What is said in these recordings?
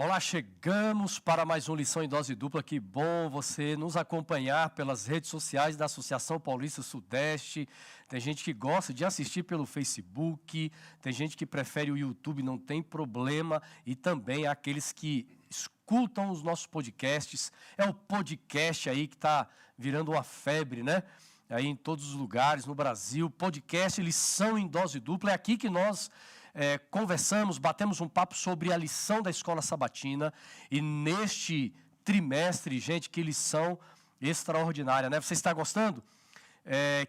Olá, chegamos para mais uma lição em dose dupla. Que bom você nos acompanhar pelas redes sociais da Associação Paulista Sudeste. Tem gente que gosta de assistir pelo Facebook, tem gente que prefere o YouTube, não tem problema. E também aqueles que escutam os nossos podcasts. É o podcast aí que está virando uma febre, né? Aí em todos os lugares, no Brasil. Podcast Lição em Dose Dupla. É aqui que nós conversamos, batemos um papo sobre a lição da Escola Sabatina. E neste trimestre, gente, que lição extraordinária, né? Você está gostando?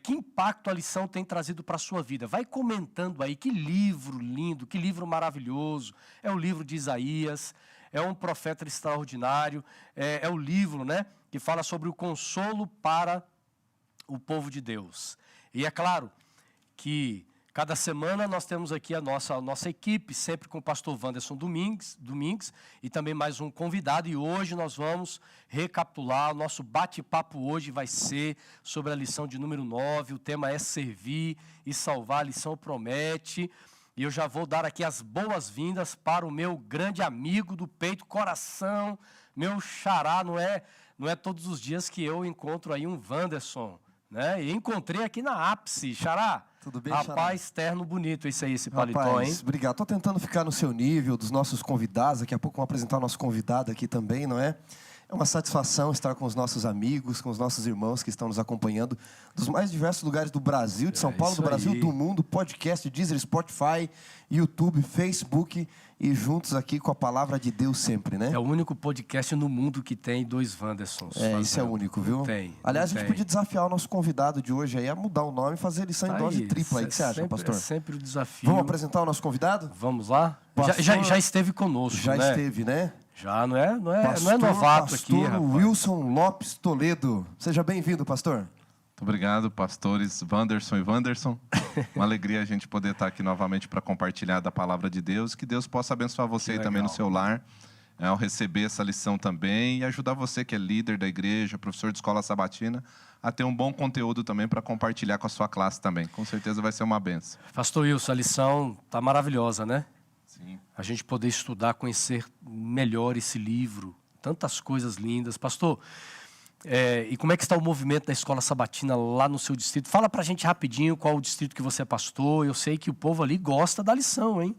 Que impacto a lição tem trazido para a sua vida? Vai comentando aí, que livro lindo, que livro maravilhoso. É o livro de Isaías, é um profeta extraordinário, é o livro, né, que fala sobre o consolo para o povo de Deus. E é claro que cada semana nós temos aqui a nossa equipe, sempre com o pastor Wanderson Domingues, e também mais um convidado. E hoje nós vamos recapitular. O nosso bate-papo hoje vai ser sobre a lição de número 9. O tema é servir e salvar. A lição promete. E eu já vou dar aqui as boas-vindas para o meu grande amigo do peito, coração, meu xará. Não é todos os dias que eu encontro aí um Wanderson, né? E encontrei aqui na ápice, xará. Tudo bem, rapaz, xará? terno bonito esse aí, esse paletó, rapaz, hein? Obrigado. Estou tentando ficar no seu nível, dos nossos convidados. Daqui a pouco vamos apresentar o nosso convidado aqui também, não é? É uma satisfação estar com os nossos amigos, com os nossos irmãos que estão nos acompanhando dos mais diversos lugares do Brasil, de São Paulo, do Brasil, do mundo, podcast, Deezer, Spotify, YouTube, Facebook, e juntos aqui com a palavra de Deus sempre, né? É o único podcast no mundo que tem dois Wandersons. Isso é único, viu? Não tem. Aliás, a gente podia desafiar o nosso convidado de hoje aí a mudar o nome e fazer lição em dose tripla aí. O que você acha, pastor? É sempre o desafio. Vamos apresentar o nosso convidado? Vamos lá? Pastor, já esteve conosco, já né? esteve, né? Já, não é novato aqui, Pastor rapaz. Wilson Lopes Toledo. Seja bem-vindo, pastor. Muito obrigado, pastores Wanderson e Wanderson. Uma alegria a gente poder estar aqui novamente para compartilhar da palavra de Deus. Que Deus possa abençoar você aí também no seu lar, ao receber essa lição também, e ajudar você que é líder da igreja, professor de escola sabatina, a ter um bom conteúdo também para compartilhar com a sua classe também. Com certeza vai ser uma benção. Pastor Wilson, a lição está maravilhosa, né? Sim. A gente poder estudar, conhecer melhor esse livro, tantas coisas lindas. Pastor, e como é que está o movimento da Escola Sabatina lá no seu distrito? Fala pra gente rapidinho qual o distrito que você é pastor. Eu sei que o povo ali gosta da lição, hein?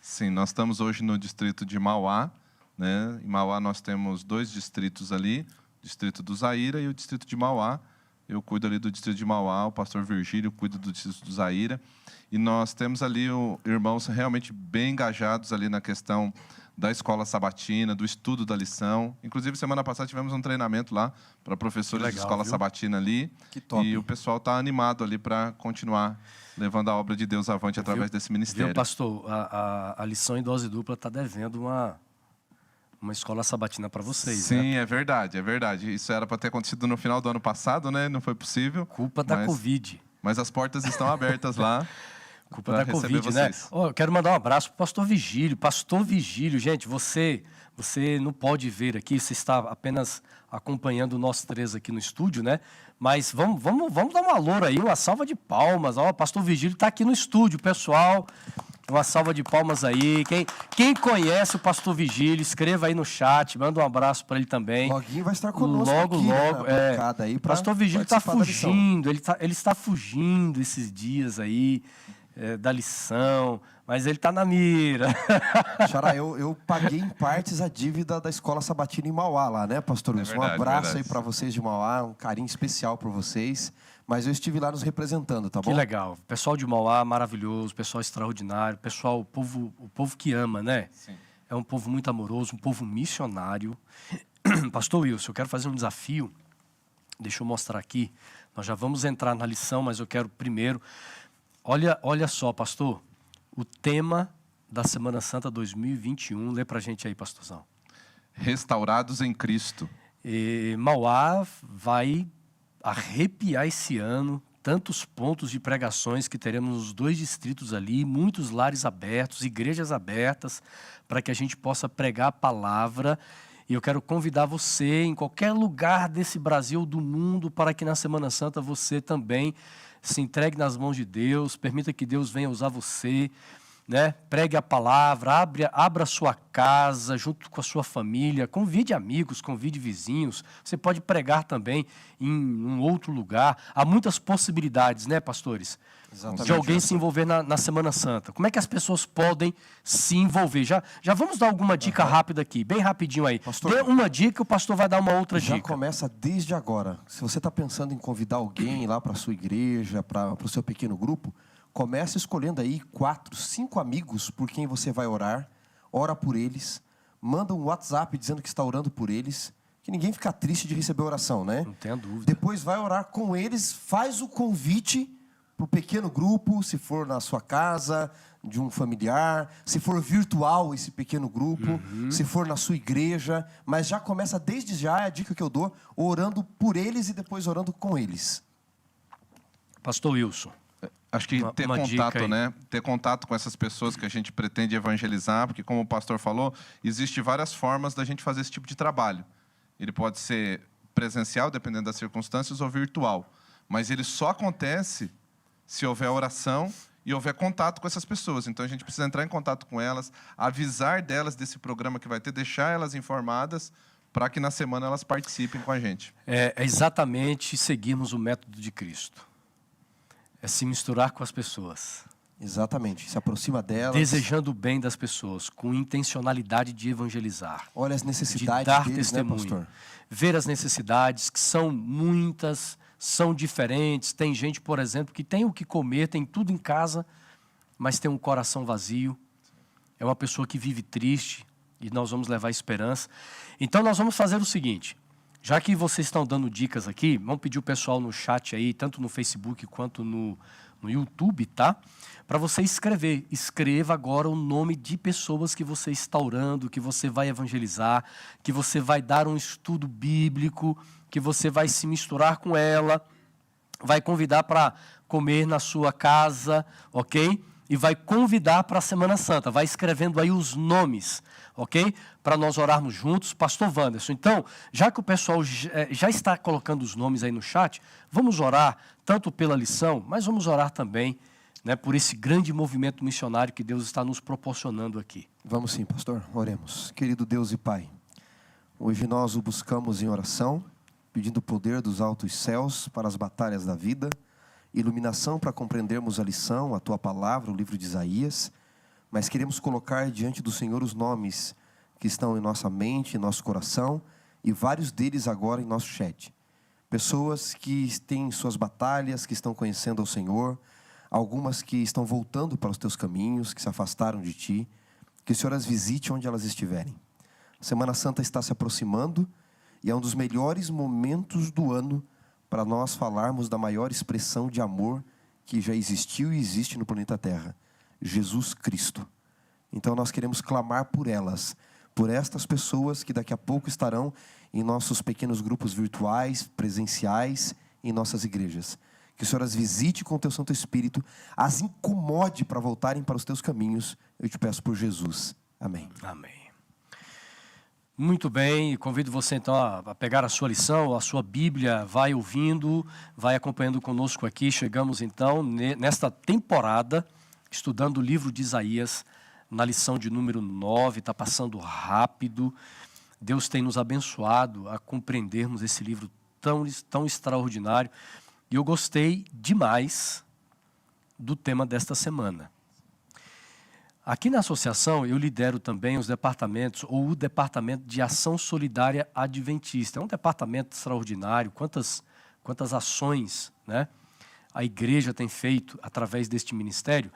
Sim, nós estamos hoje no distrito de Mauá, né? Em Mauá nós temos 2 distritos ali, o distrito do Zaira e o distrito de Mauá. Eu cuido ali do distrito de Mauá, o pastor Virgílio cuida do distrito do Zaira. E nós temos ali irmãos realmente bem engajados ali na questão da escola sabatina, do estudo da lição. Inclusive, semana passada tivemos um treinamento lá para professores de escola sabatina ali. Que top. E o pessoal está animado ali para continuar levando a obra de Deus avante através desse ministério. Viu, pastor? A lição em dose dupla está devendo uma escola sabatina para vocês. Sim, né? é verdade, é verdade. Isso era para ter acontecido no final do ano passado, né? Não foi possível. Culpa da Covid. Mas as portas estão abertas lá. Culpa da Covid, vocês. né? Eu quero mandar um abraço para o pastor Vigílio. Pastor Vigílio, gente, você não pode ver aqui, você está apenas acompanhando nós 3 aqui no estúdio, né? Mas vamos dar uma loura aí, uma salva de palmas. Ó, o pastor Vigílio está aqui no estúdio, pessoal. Uma salva de palmas aí. Quem conhece o pastor Vigílio, escreva aí no chat, manda um abraço para ele também. Loguinho vai estar conosco logo, aqui, logo. Né, aí o pastor Vigílio está fugindo, ele está fugindo esses dias aí da lição, mas ele está na mira. Xará, eu paguei em partes a dívida da escola sabatina em Mauá lá, né, pastor Wilson? Verdade, um abraço verdade. aí para vocês de Mauá, um carinho especial por vocês. Mas eu estive lá nos representando, tá bom? Que legal. Pessoal de Mauá, maravilhoso, pessoal extraordinário, pessoal, o povo que ama, né? Sim. É um povo muito amoroso, um povo missionário. Pastor Wilson, eu quero fazer um desafio. Deixa eu mostrar aqui. Nós já vamos entrar na lição, mas eu quero primeiro... Olha só, pastor, o tema da Semana Santa 2021. Lê pra gente aí, pastorzão. Restaurados em Cristo. Mauá vai arrepiar esse ano, tantos pontos de pregações que teremos nos 2 distritos ali, muitos lares abertos, igrejas abertas, para que a gente possa pregar a palavra. E eu quero convidar você, em qualquer lugar desse Brasil, do mundo, para que na Semana Santa você também se entregue nas mãos de Deus, permita que Deus venha usar você. né? Pregue a palavra, abra a sua casa junto com a sua família, convide amigos, convide vizinhos. Você pode pregar também em um outro lugar. Há muitas possibilidades, né, pastores? Exatamente. De alguém se envolver na Semana Santa. Como é que as pessoas podem se envolver? Já vamos dar alguma dica rápida aqui, bem rapidinho aí. Pastor, dê uma dica, o pastor vai dar uma outra já dica. começa desde agora. Se você está pensando em convidar alguém lá para a sua igreja, para o seu pequeno grupo, comece escolhendo aí 4, 5 amigos por quem você vai orar. Ora por eles. Manda um WhatsApp dizendo que está orando por eles. Que ninguém fica triste de receber oração, né? Não tenha dúvida. Depois vai orar com eles, faz o convite para o pequeno grupo, se for na sua casa, de um familiar, se for virtual esse pequeno grupo, se for na sua igreja, mas já começa desde já, é a dica que eu dou, orando por eles e depois orando com eles. Pastor Wilson. Acho que ter contato, né? Ter contato com essas pessoas que a gente pretende evangelizar, porque como o pastor falou, existe várias formas da gente fazer esse tipo de trabalho. Ele pode ser presencial, dependendo das circunstâncias, ou virtual. Mas ele só acontece se houver oração e houver contato com essas pessoas. Então, a gente precisa entrar em contato com elas, avisar delas desse programa que vai ter, deixar elas informadas para que na semana elas participem com a gente. É exatamente seguirmos o método de Cristo. É se misturar com as pessoas. Exatamente, se aproxima delas. Desejando o bem das pessoas, com intencionalidade de evangelizar. Olha as necessidades de dar deles, testemunho, né, pastor? Ver as necessidades, que são muitas, são diferentes. Tem gente, por exemplo, que tem o que comer, tem tudo em casa, mas tem um coração vazio. É uma pessoa que vive triste e nós vamos levar esperança. Então nós vamos fazer o seguinte, já que vocês estão dando dicas aqui, vamos pedir o pessoal no chat aí, tanto no Facebook quanto no YouTube, tá? Para você escrever. Escreva agora o nome de pessoas que você está orando, que você vai evangelizar, que você vai dar um estudo bíblico, que você vai se misturar com ela, vai convidar para comer na sua casa, ok? E vai convidar para a Semana Santa. Vai escrevendo aí os nomes, ok? Para nós orarmos juntos. Pastor Wanderson, então, já que o pessoal já está colocando os nomes aí no chat, vamos orar tanto pela lição, mas vamos orar também, né, por esse grande movimento missionário que Deus está nos proporcionando aqui. Vamos sim, pastor. Oremos. Querido Deus e Pai, hoje nós o buscamos em oração, pedindo o poder dos altos céus para as batalhas da vida, iluminação para compreendermos a lição, a Tua palavra, o livro de Isaías, mas queremos colocar diante do Senhor os nomes que estão em nossa mente, em nosso coração, e vários deles agora em nosso chat. Pessoas que têm suas batalhas, que estão conhecendo ao Senhor, algumas que estão voltando para os Teus caminhos, que se afastaram de Ti, que o Senhor as visite onde elas estiverem. A Semana Santa está se aproximando e é um dos melhores momentos do ano para nós falarmos da maior expressão de amor que já existiu e existe no planeta Terra, Jesus Cristo. Então nós queremos clamar por elas, por estas pessoas que daqui a pouco estarão em nossos pequenos grupos virtuais, presenciais, em nossas igrejas. Que o Senhor as visite com o Teu Santo Espírito, as incomode para voltarem para os Teus caminhos. Eu te peço por Jesus. Amém. Amém. Muito bem, convido você então a pegar a sua lição, a sua Bíblia, vai ouvindo, vai acompanhando conosco aqui. Chegamos então nesta temporada, estudando o livro de Isaías, na lição de número 9, está passando rápido. Deus tem nos abençoado a compreendermos esse livro tão extraordinário. E eu gostei demais do tema desta semana. Aqui na associação, eu lidero também os departamentos, ou o Departamento de Ação Solidária Adventista. É um departamento extraordinário, quantas ações, né, a igreja tem feito através deste ministério.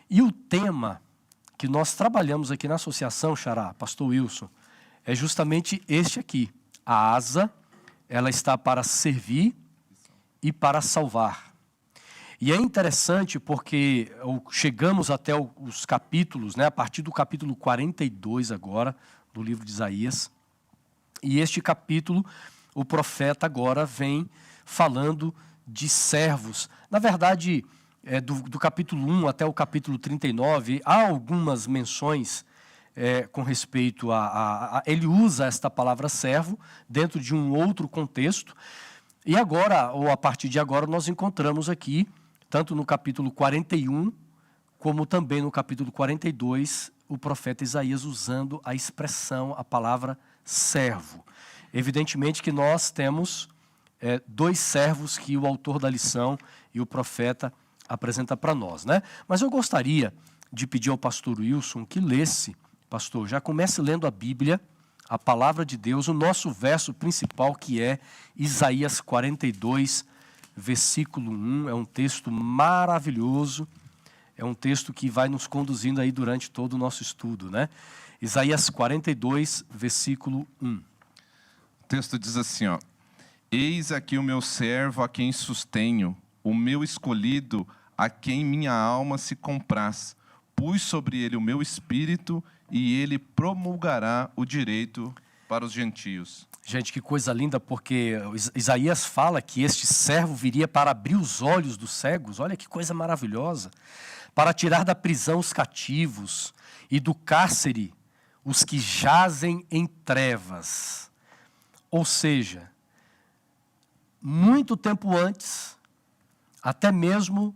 E o tema que nós trabalhamos aqui na associação, Xará, pastor Wilson, é justamente este aqui. A asa, ela está para servir e para salvar. E é interessante porque chegamos até os capítulos, né, a partir do capítulo 42 agora, do livro de Isaías. E este capítulo, o profeta agora vem falando de servos. Na verdade, do capítulo 1 até o capítulo 39, há algumas menções com respeito ele usa esta palavra servo dentro de um outro contexto. E agora, ou a partir de agora, nós encontramos aqui, tanto no capítulo 41, como também no capítulo 42, o profeta Isaías usando a expressão, a palavra servo. Evidentemente que nós temos dois servos que o autor da lição e o profeta apresenta para nós, né? Mas eu gostaria de pedir ao pastor Wilson que lesse, pastor, já comece lendo a Bíblia, a palavra de Deus, o nosso verso principal, que é Isaías 42, versículo 1. É um texto maravilhoso, é um texto que vai nos conduzindo aí durante todo o nosso estudo, né? Isaías 42, versículo 1. O texto diz assim, ó: Eis aqui o meu servo a quem sustenho, o meu escolhido a quem minha alma se compraz. Pus sobre ele o meu espírito e ele promulgará o direito para os gentios. Gente, que coisa linda, porque Isaías fala que este servo viria para abrir os olhos dos cegos. Olha que coisa maravilhosa. Para tirar da prisão os cativos e do cárcere os que jazem em trevas. Ou seja, muito tempo antes, até mesmo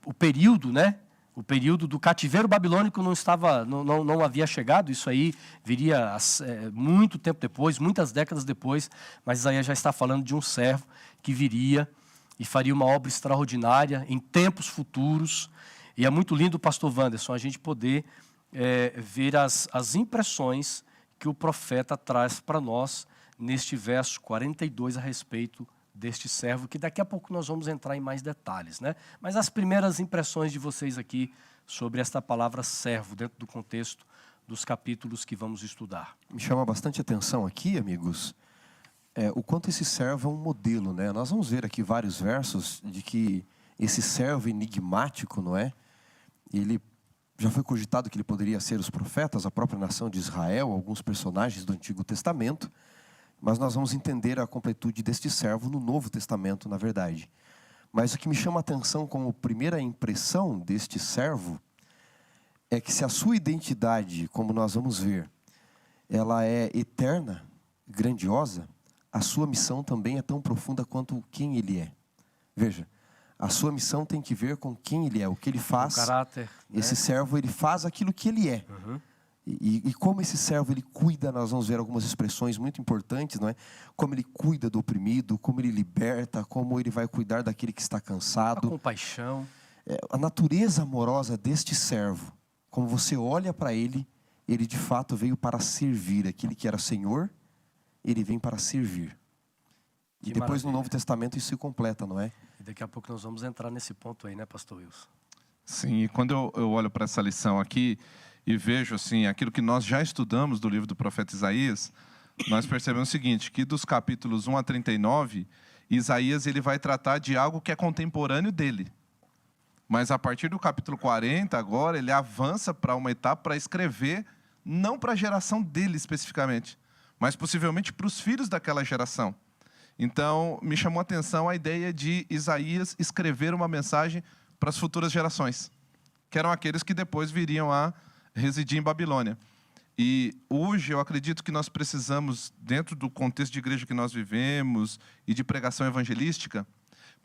o período, né? O período do cativeiro babilônico não havia chegado. Isso aí viria muito tempo depois, muitas décadas depois, mas Isaías já está falando de um servo que viria e faria uma obra extraordinária em tempos futuros. E é muito lindo, pastor Wanderson, a gente poder ver as impressões que o profeta traz para nós neste verso 42 a respeito deste servo, que daqui a pouco nós vamos entrar em mais detalhes, né? Mas as primeiras impressões de vocês aqui sobre esta palavra servo, dentro do contexto dos capítulos que vamos estudar. Me chama bastante atenção aqui, amigos, o quanto esse servo é um modelo, né? Nós vamos ver aqui vários versos de que esse servo enigmático, não é? Ele já foi cogitado que ele poderia ser os profetas, a própria nação de Israel, alguns personagens do Antigo Testamento, mas nós vamos entender a completude deste servo no Novo Testamento, na verdade. Mas o que me chama a atenção como primeira impressão deste servo é que se a sua identidade, como nós vamos ver, ela é eterna, grandiosa, a sua missão também é tão profunda quanto quem ele é. Veja, a sua missão tem que ver com quem ele é, o que ele faz. O caráter. Esse servo, ele faz aquilo que ele é. Uhum. E como esse servo, ele cuida, nós vamos ver algumas expressões muito importantes, não é? Como ele cuida do oprimido, como ele liberta, como ele vai cuidar daquele que está cansado. A compaixão. A natureza amorosa deste servo, como você olha para ele, ele de fato veio para servir. Aquele que era Senhor, ele vem para servir. E depois no Novo Testamento isso se completa, não é? E daqui a pouco nós vamos entrar nesse ponto aí, né, pastor Wilson? Sim, e quando eu olho para essa lição aqui e vejo assim aquilo que nós já estudamos do livro do profeta Isaías, nós percebemos o seguinte, que dos capítulos 1 a 39, Isaías ele vai tratar de algo que é contemporâneo dele. Mas a partir do capítulo 40, agora, ele avança para uma etapa para escrever, não para a geração dele especificamente, mas possivelmente para os filhos daquela geração. Então, me chamou a atenção a ideia de Isaías escrever uma mensagem para as futuras gerações, que eram aqueles que depois viriam a residir em Babilônia. E hoje eu acredito que nós precisamos, dentro do contexto de igreja que nós vivemos e de pregação evangelística,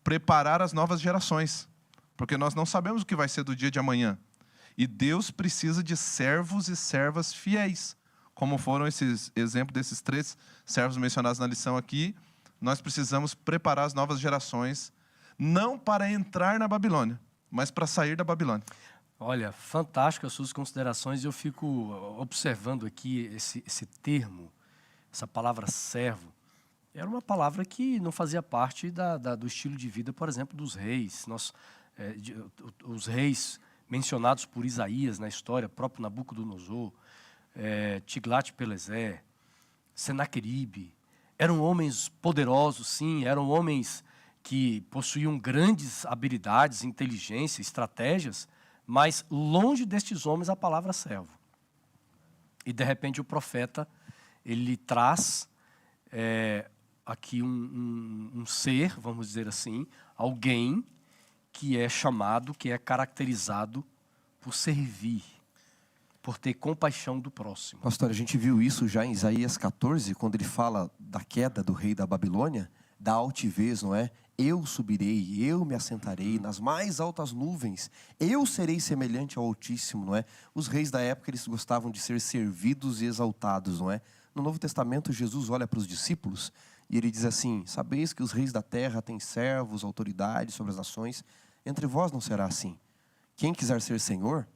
preparar as novas gerações, porque nós não sabemos o que vai ser do dia de amanhã. E Deus precisa de servos e servas fiéis, como foram esses exemplos desses 3 servos mencionados na lição aqui. Nós precisamos preparar as novas gerações, não para entrar na Babilônia, mas para sair da Babilônia. Olha, fantástico as suas considerações. Eu fico observando aqui esse termo, essa palavra servo. Era uma palavra que não fazia parte do estilo de vida, por exemplo, dos reis. Os reis mencionados por Isaías na história, próprio Nabucodonosor, Tiglat-Pileser, Senaqueribe, eram homens poderosos, sim, eram homens que possuíam grandes habilidades, inteligência, estratégias, mas longe destes homens a palavra servo. E de repente o profeta, ele traz aqui um ser, vamos dizer assim, alguém que é chamado, que é caracterizado por servir, por ter compaixão do próximo. Pastor, a gente viu isso já em Isaías 14, quando ele fala da queda do rei da Babilônia. da altivez, não é? Eu subirei, eu me assentarei nas mais altas nuvens, eu serei semelhante ao Altíssimo, não é? Os reis da época, eles gostavam de ser servidos e exaltados, não é? No Novo Testamento, Jesus olha para os discípulos e ele diz assim: sabeis que os reis da terra têm servos, autoridades sobre as nações, entre vós não será assim. Quem quiser ser senhor,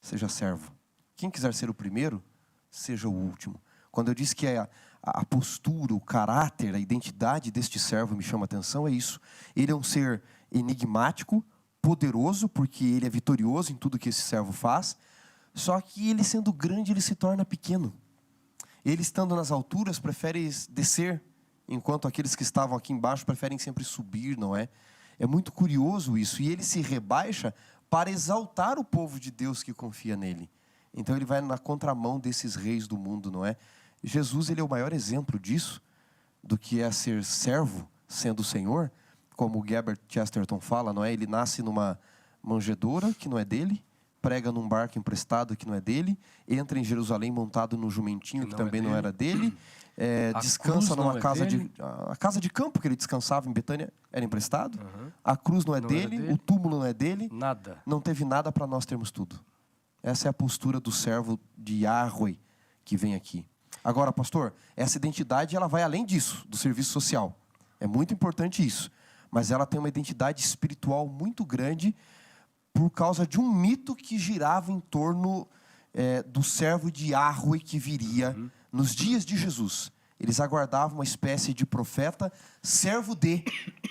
seja servo. Quem quiser ser o primeiro, seja o último. Quando eu disse que a postura, o caráter, a identidade deste servo me chama a atenção, é isso. Ele é um ser enigmático, poderoso, porque ele é vitorioso em tudo que esse servo faz, só que ele sendo grande, ele se torna pequeno. Ele estando nas alturas, prefere descer, enquanto aqueles que estavam aqui embaixo preferem sempre subir, não é? É muito curioso isso. E ele se rebaixa para exaltar o povo de Deus que confia nele. Então ele vai na contramão desses reis do mundo, não é? Jesus, ele é o maior exemplo disso, do que é ser servo, sendo o Senhor, como o Herbert Chesterton fala, não é? Ele nasce numa manjedoura que não é dele, prega num barco emprestado que não é dele, entra em Jerusalém montado num jumentinho que também não era dele, descansa numa casa a casa de campo que ele descansava em Betânia era emprestado, a cruz não é dele, o túmulo não é dele, nada. Não teve nada para nós termos tudo. Essa é a postura do servo de Yahweh que vem aqui. Agora, pastor, essa identidade ela vai além disso, do serviço social. É muito importante isso. Mas ela tem uma identidade espiritual muito grande por causa de um mito que girava em torno do servo de Yahweh que viria nos dias de Jesus. Eles aguardavam uma espécie de profeta, servo de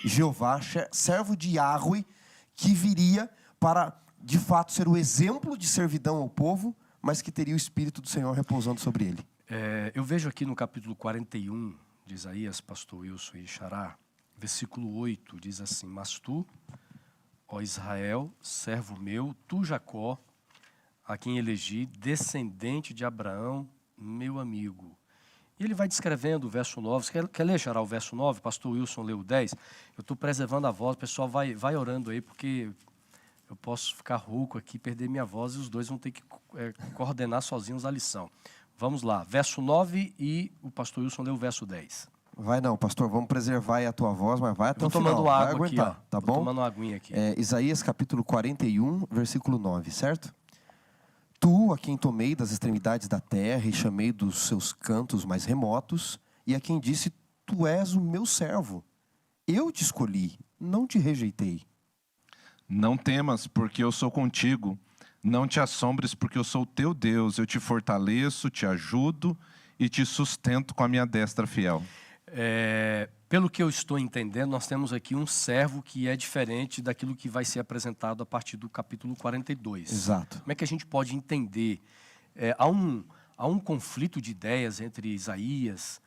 Jeová, servo de Yahweh, que viria para, de fato, ser o exemplo de servidão ao povo, mas que teria o Espírito do Senhor repousando sobre ele. Eu vejo aqui no capítulo 41 de Isaías, pastor Wilson e Xará, versículo 8, diz assim: mas tu, ó Israel, servo meu, tu Jacó, a quem elegi, descendente de Abraão, meu amigo. E ele vai descrevendo o verso 9. Você quer ler, Xará, o verso 9? Pastor Wilson leu o 10. Eu estou preservando a voz, o pessoal vai orando aí, porque eu posso ficar rouco aqui, perder minha voz, e os dois vão ter que coordenar sozinhos a lição. Vamos lá, verso 9 e o pastor Wilson leu o verso 10. Vai não, pastor, vamos preservar aí a tua voz, mas vai até o final. Tomando água vai aguentar, aqui, ó. Tá bom? Tomando uma aguinha aqui. Isaías capítulo 41, versículo 9, certo? Tu, a quem tomei das extremidades da terra e chamei dos seus cantos mais remotos, e a quem disse, tu és o meu servo. Eu te escolhi, não te rejeitei. Não temas, porque eu sou contigo. Não te assombres, porque eu sou o teu Deus. Eu te fortaleço, te ajudo e te sustento com a minha destra fiel. Pelo que eu estou entendendo, nós temos aqui um servo que é diferente daquilo que vai ser apresentado a partir do capítulo 42. Exato. Como é que a gente pode entender? Há um conflito de ideias entre Isaías.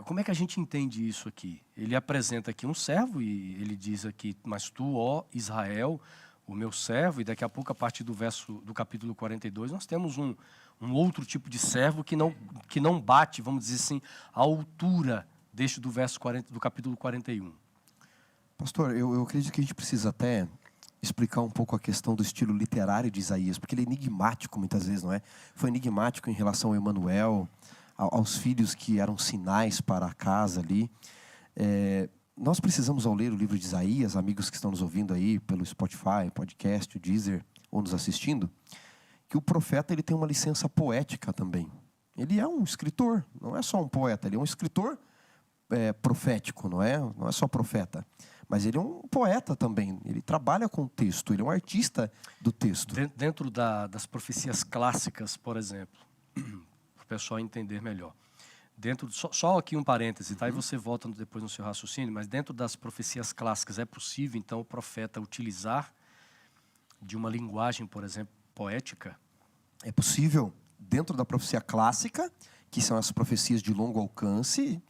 Como é que a gente entende isso aqui? Ele apresenta aqui um servo e ele diz aqui, mas tu, ó Israel, o meu servo, e daqui a pouco, a partir do capítulo 42, nós temos um outro tipo de servo que não bate, vamos dizer assim, à altura do capítulo 41. Pastor, eu acredito que a gente precisa até explicar um pouco a questão do estilo literário de Isaías, porque ele é enigmático muitas vezes, não é? Foi enigmático em relação ao Emanuel, aos filhos que eram sinais para a casa ali. Nós precisamos, ao ler o livro de Isaías, amigos que estão nos ouvindo aí pelo Spotify, podcast, o Deezer, ou nos assistindo, que o profeta ele tem uma licença poética também. Ele é um escritor, não é só um poeta, ele é um escritor profético, não é só profeta. Mas ele é um poeta também, ele trabalha com o texto, ele é um artista do texto. Dentro das profecias clássicas, por exemplo, para o pessoal entender melhor. Só aqui um parêntese, tá? E você volta depois no seu raciocínio, mas dentro das profecias clássicas é possível, então, o profeta utilizar de uma linguagem, por exemplo, poética? É possível, dentro da profecia clássica, que são as profecias de longo alcance,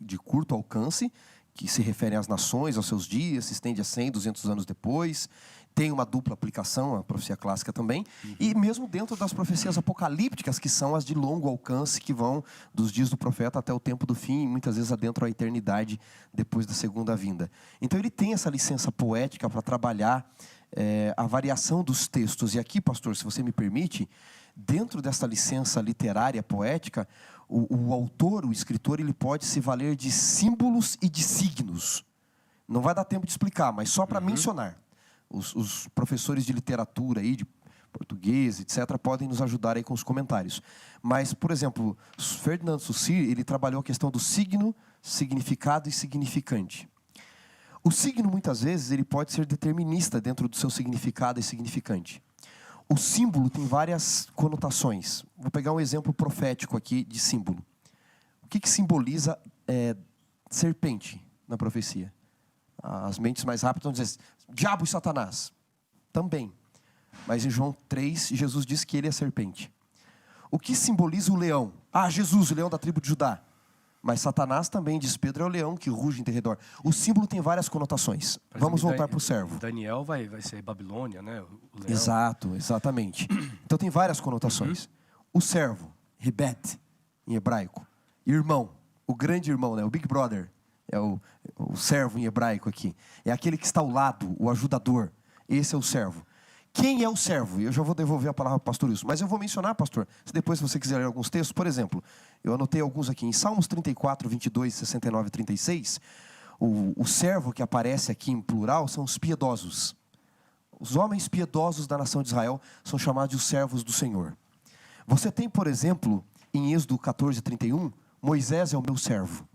de curto alcance, que se referem às nações, aos seus dias, se estende a 100, 200 anos depois. Tem uma dupla aplicação, a profecia clássica também. E mesmo dentro das profecias apocalípticas, que são as de longo alcance, que vão dos dias do profeta até o tempo do fim, e muitas vezes adentro a eternidade depois da segunda vinda. Então ele tem essa licença poética para trabalhar a variação dos textos. E aqui, pastor, se você me permite, dentro dessa licença literária poética, o autor, o escritor, ele pode se valer de símbolos e de signos. Não vai dar tempo de explicar, mas só para mencionar. Os professores de literatura aí, de português, etc., podem nos ajudar aí com os comentários. Mas, por exemplo, Ferdinand Saussure, ele trabalhou a questão do signo, significado e significante. O signo, muitas vezes, ele pode ser determinista dentro do seu significado e significante. O símbolo tem várias conotações. Vou pegar um exemplo profético aqui de símbolo. O que simboliza serpente na profecia? As mentes mais rápidas vão dizer, diabo e Satanás. Também. Mas em João 3, Jesus diz que ele é serpente. O que simboliza o leão? Jesus, o leão da tribo de Judá. Mas Satanás também, diz Pedro, é o leão que ruge em derredor. O símbolo tem várias conotações. Vamos voltar para o servo. Daniel vai ser Babilônia, né? O leão. Exato, exatamente. Então tem várias conotações. O servo, Rebet, em hebraico. Irmão, o grande irmão, né? O Big Brother. É o servo em hebraico aqui. É aquele que está ao lado, o ajudador. Esse é o servo. Quem é o servo? Eu já vou devolver a palavra para o pastor Wilson. Mas eu vou mencionar, pastor, se depois você quiser ler alguns textos. Por exemplo, eu anotei alguns aqui. Em Salmos 34, 22, 69 e 36, o servo que aparece aqui em plural são os piedosos. Os homens piedosos da nação de Israel são chamados de os servos do Senhor. Você tem, por exemplo, em Êxodo 14, 31, Moisés é o meu servo.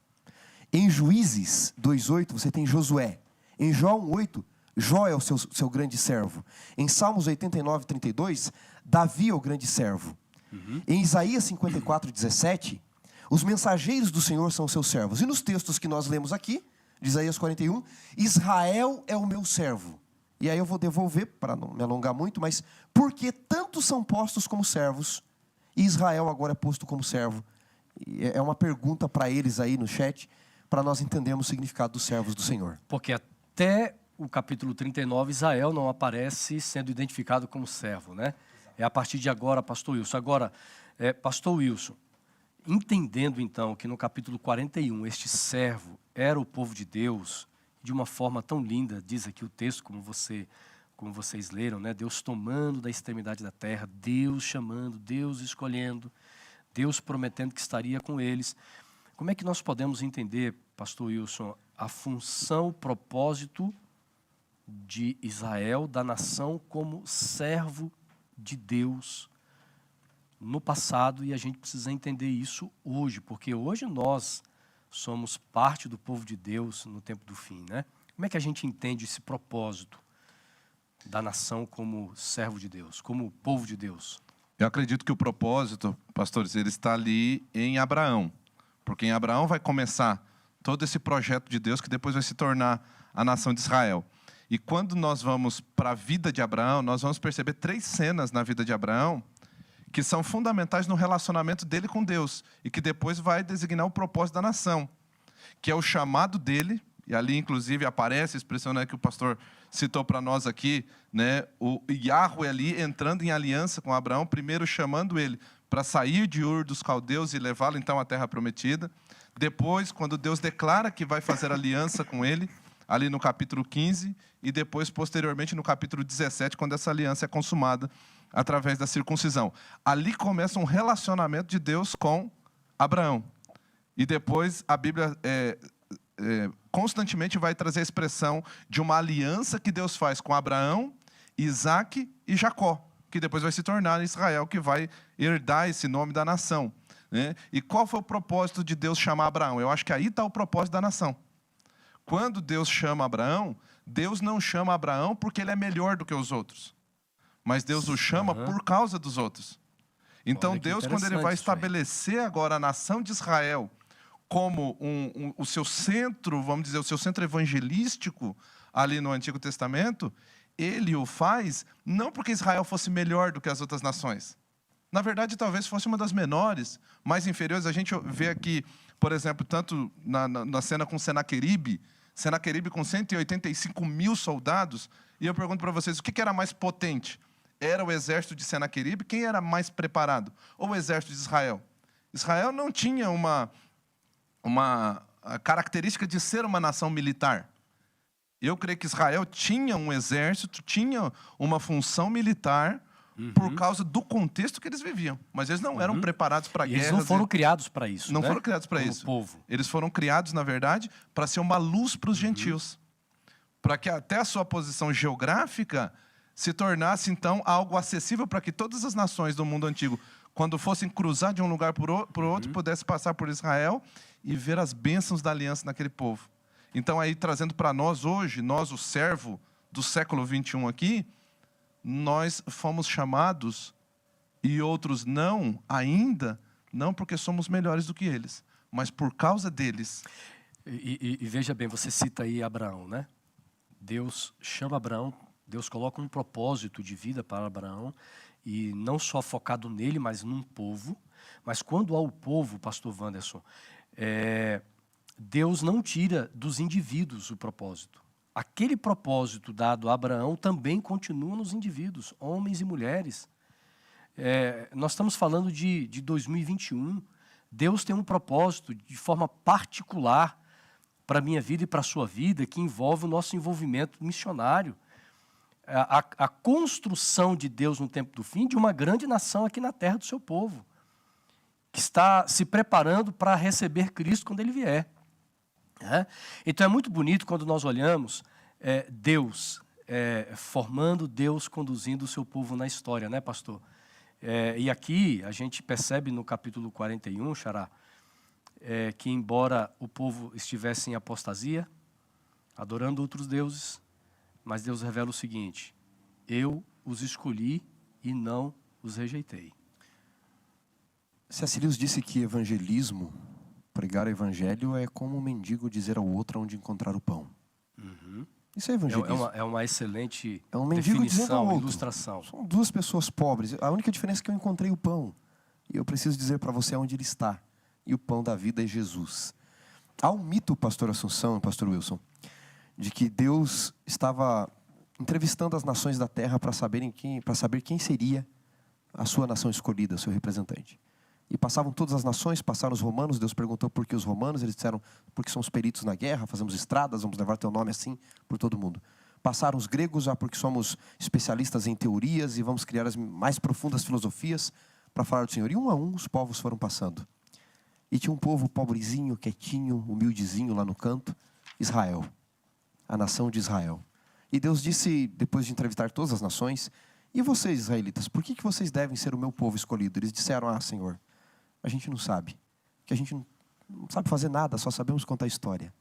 Em Juízes 2,8, você tem Josué. Em João 8, Jó é o seu grande servo. Em Salmos 89, 32, Davi é o grande servo. Em Isaías 54, 17, os mensageiros do Senhor são seus servos. E nos textos que nós lemos aqui, de Isaías 41, Israel é o meu servo. E aí eu vou devolver, para não me alongar muito, mas porque tantos são postos como servos, e Israel agora é posto como servo? É uma pergunta para eles aí no chat, para nós entendermos o significado dos servos do Senhor. Porque até o capítulo 39, Israel não aparece sendo identificado como servo, né? É a partir de agora, pastor Wilson. Agora, pastor Wilson, entendendo então que no capítulo 41, este servo era o povo de Deus, de uma forma tão linda, diz aqui o texto, como vocês leram, né? Deus tomando da extremidade da terra, Deus chamando, Deus escolhendo, Deus prometendo que estaria com eles. Como é que nós podemos entender, pastor Wilson, a função, o propósito de Israel, da nação, como servo de Deus no passado, e a gente precisa entender isso hoje, porque hoje nós somos parte do povo de Deus no tempo do fim, né? Como é que a gente entende esse propósito da nação como servo de Deus, como povo de Deus? Eu acredito que o propósito, pastores, ele está ali em Abraão, porque em Abraão vai começar todo esse projeto de Deus que depois vai se tornar a nação de Israel. E quando nós vamos para a vida de Abraão, nós vamos perceber 3 cenas na vida de Abraão que são fundamentais no relacionamento dele com Deus e que depois vai designar o propósito da nação, que é o chamado dele, e ali inclusive aparece a expressão, né, que o pastor citou para nós aqui, né, o Yahweh ali entrando em aliança com Abraão, primeiro chamando ele para sair de Ur dos Caldeus e levá-lo então à terra prometida. Depois, quando Deus declara que vai fazer aliança com ele, ali no capítulo 15, e depois, posteriormente, no capítulo 17, quando essa aliança é consumada através da circuncisão. Ali começa um relacionamento de Deus com Abraão. E depois a Bíblia constantemente vai trazer a expressão de uma aliança que Deus faz com Abraão, Isaque e Jacó, que depois vai se tornar Israel, que vai herdar esse nome da nação, né? E qual foi o propósito de Deus chamar Abraão? Eu acho que aí está o propósito da nação. Quando Deus chama Abraão, Deus não chama Abraão porque ele é melhor do que os outros, mas Deus o chama por causa dos outros. Então Deus, quando ele vai estabelecer agora a nação de Israel como o seu centro, vamos dizer, o seu centro evangelístico ali no Antigo Testamento, ele o faz não porque Israel fosse melhor do que as outras nações. Na verdade, talvez fosse uma das menores, mais inferiores. A gente vê aqui, por exemplo, tanto na cena com Senaqueribe com 185 mil soldados, e eu pergunto para vocês, o que era mais potente? Era o exército de Senaqueribe? Quem era mais preparado? Ou o exército de Israel? Israel não tinha uma característica de ser uma nação militar. Eu creio que Israel tinha um exército, tinha uma função militar, por causa do contexto que eles viviam. Mas eles não eram preparados para guerras. Eles não foram criados para isso, Não né? foram criados para Como isso. povo. Eles foram criados, na verdade, para ser uma luz para os gentios. Para que até a sua posição geográfica se tornasse, então, algo acessível para que todas as nações do mundo antigo, quando fossem cruzar de um lugar para o outro, pudessem passar por Israel e ver as bênçãos da aliança naquele povo. Então, aí, trazendo para nós hoje, nós, o servo do século 21 aqui, nós fomos chamados e outros não, ainda, não porque somos melhores do que eles, mas por causa deles. E veja bem, você cita aí Abraão, né? Deus chama Abraão, Deus coloca um propósito de vida para Abraão, e não só focado nele, mas num povo. Mas quando há o povo, pastor Wanderson, Deus não tira dos indivíduos o propósito. Aquele propósito dado a Abraão também continua nos indivíduos, homens e mulheres. Nós estamos falando de 2021. Deus tem um propósito de forma particular para a minha vida e para a sua vida, que envolve o nosso envolvimento missionário. A construção de Deus no tempo do fim de uma grande nação aqui na terra do seu povo, que está se preparando para receber Cristo quando Ele vier. Então é muito bonito quando nós olhamos Deus formando, Deus conduzindo o seu povo na história, né, pastor? E aqui a gente percebe no capítulo 41, Xará, que embora o povo estivesse em apostasia, adorando outros deuses, mas Deus revela o seguinte: eu os escolhi e não os rejeitei. C.S. Lewis disse que evangelismo, pregar o evangelho, é como um mendigo dizer ao outro onde encontrar o pão. Isso é evangelismo. É uma excelente Um mendigo dizendo ao definição, outro. ilustração. São duas pessoas pobres. A única diferença é que eu encontrei o pão. E eu preciso dizer para você onde ele está. E o pão da vida é Jesus. Há um mito, pastor Assunção e pastor Wilson, de que Deus estava entrevistando as nações da terra para saber quem seria a sua nação escolhida, seu representante. E passavam todas as nações, passaram os romanos, Deus perguntou por que os romanos, eles disseram, porque somos peritos na guerra, fazemos estradas, vamos levar teu nome assim por todo mundo. Passaram os gregos, porque somos especialistas em teorias e vamos criar as mais profundas filosofias para falar do Senhor. E um a um os povos foram passando. E tinha um povo pobrezinho, quietinho, humildezinho lá no canto, Israel, a nação de Israel. E Deus disse, depois de entrevistar todas as nações, e vocês, israelitas, por que vocês devem ser o meu povo escolhido? Eles disseram, Senhor, a gente não sabe, que a gente não sabe fazer nada, só sabemos contar a história.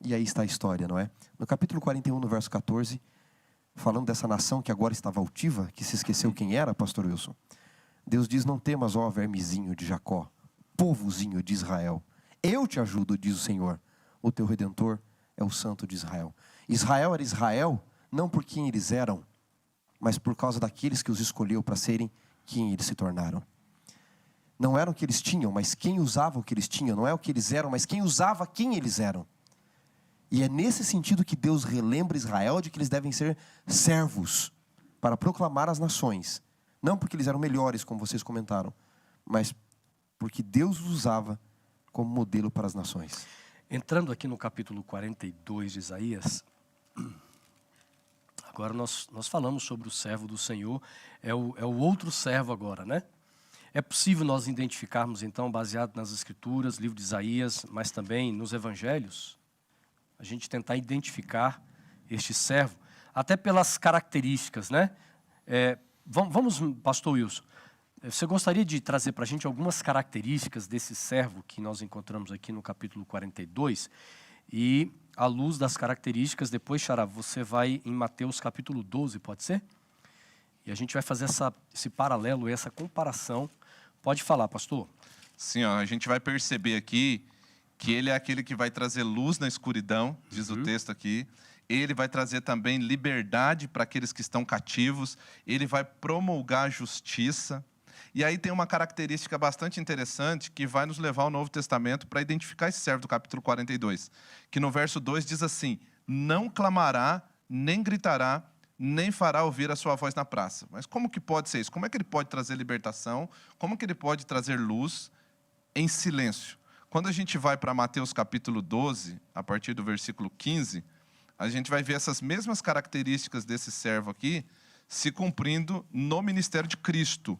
E aí está a história, não é? No capítulo 41, no verso 14, falando dessa nação que agora estava altiva, que se esqueceu quem era, pastor Wilson, Deus diz, não temas, ó vermezinho de Jacó, povozinho de Israel, eu te ajudo, diz o Senhor, o teu Redentor é o Santo de Israel. Israel era Israel, não por quem eles eram, mas por causa daqueles que os escolheu para serem quem eles se tornaram. Não eram o que eles tinham, mas quem usava o que eles tinham. Não é o que eles eram, mas quem usava quem eles eram. E é nesse sentido que Deus relembra Israel de que eles devem ser servos para proclamar as nações. Não porque eles eram melhores, como vocês comentaram, mas porque Deus os usava como modelo para as nações. Entrando aqui no capítulo 42 de Isaías, agora nós falamos sobre o servo do Senhor, é o outro servo agora, né? É possível nós identificarmos, então, baseado nas Escrituras, livro de Isaías, mas também nos Evangelhos, a gente tentar identificar este servo, até pelas características, né? Vamos, pastor Wilson, você gostaria de trazer para a gente algumas características desse servo que nós encontramos aqui no capítulo 42? E, à luz das características, depois, Xará, você vai em Mateus capítulo 12, pode ser? E a gente vai fazer esse paralelo, essa comparação. Pode falar, pastor. Sim, a gente vai perceber aqui que ele é aquele que vai trazer luz na escuridão, diz o texto aqui. Ele vai trazer também liberdade para aqueles que estão cativos. Ele vai promulgar a justiça. E aí tem uma característica bastante interessante que vai nos levar ao Novo Testamento para identificar esse servo do capítulo 42. Que no verso 2 diz assim, não clamará, nem gritará, nem fará ouvir a sua voz na praça. Mas como que pode ser isso? Como é que ele pode trazer libertação? Como que ele pode trazer luz em silêncio? Quando a gente vai para Mateus capítulo 12, a partir do versículo 15, a gente vai ver essas mesmas características desse servo aqui se cumprindo no ministério de Cristo.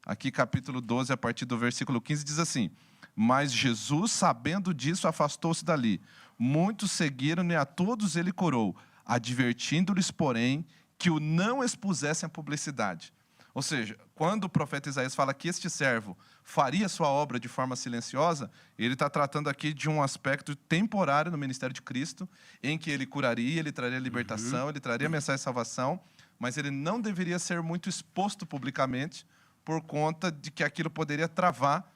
Aqui, capítulo 12, a partir do versículo 15, diz assim: mas Jesus, sabendo disso, afastou-se dali. Muitos seguiram-no e a todos ele curou, advertindo-lhes, porém, que o não expusessem à publicidade. Ou seja, quando o profeta Isaías fala que este servo faria sua obra de forma silenciosa, ele está tratando aqui de um aspecto temporário no ministério de Cristo, em que ele curaria, ele traria libertação, ele traria a mensagem de salvação, mas ele não deveria ser muito exposto publicamente, por conta de que aquilo poderia travar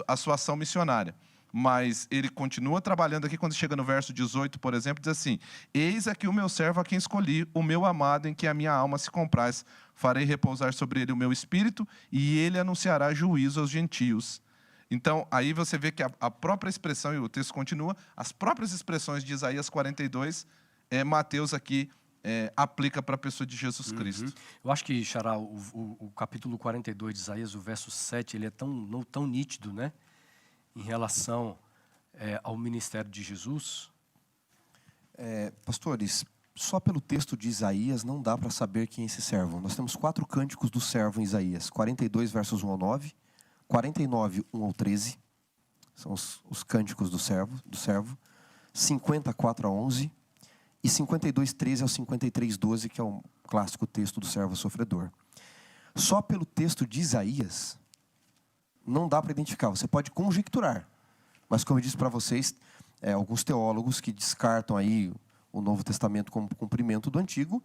a sua ação missionária. Mas ele continua trabalhando aqui, quando chega no verso 18, por exemplo, diz assim: eis aqui o meu servo a quem escolhi, o meu amado em que a minha alma se compraz. Farei repousar sobre ele o meu espírito, e ele anunciará juízo aos gentios. Então, aí você vê que a própria expressão, e o texto continua, as próprias expressões de Isaías 42, Mateus aqui aplica para a pessoa de Jesus Cristo. Eu acho que, Xará, o capítulo 42 de Isaías, o verso 7, ele é tão nítido, né? Em relação ao ministério de Jesus. Pastores, só pelo texto de Isaías não dá para saber quem é esse servo. Nós temos 4 cânticos do servo em Isaías: 42, versos 1 ao 9, 49, 1 ao 13, são os cânticos do servo, 54 a 11, e 52, 13 ao 53, 12, que é o clássico texto do servo sofredor. Só pelo texto de Isaías não dá para identificar, você pode conjecturar, mas como eu disse para vocês, alguns teólogos que descartam aí o Novo Testamento como cumprimento do Antigo,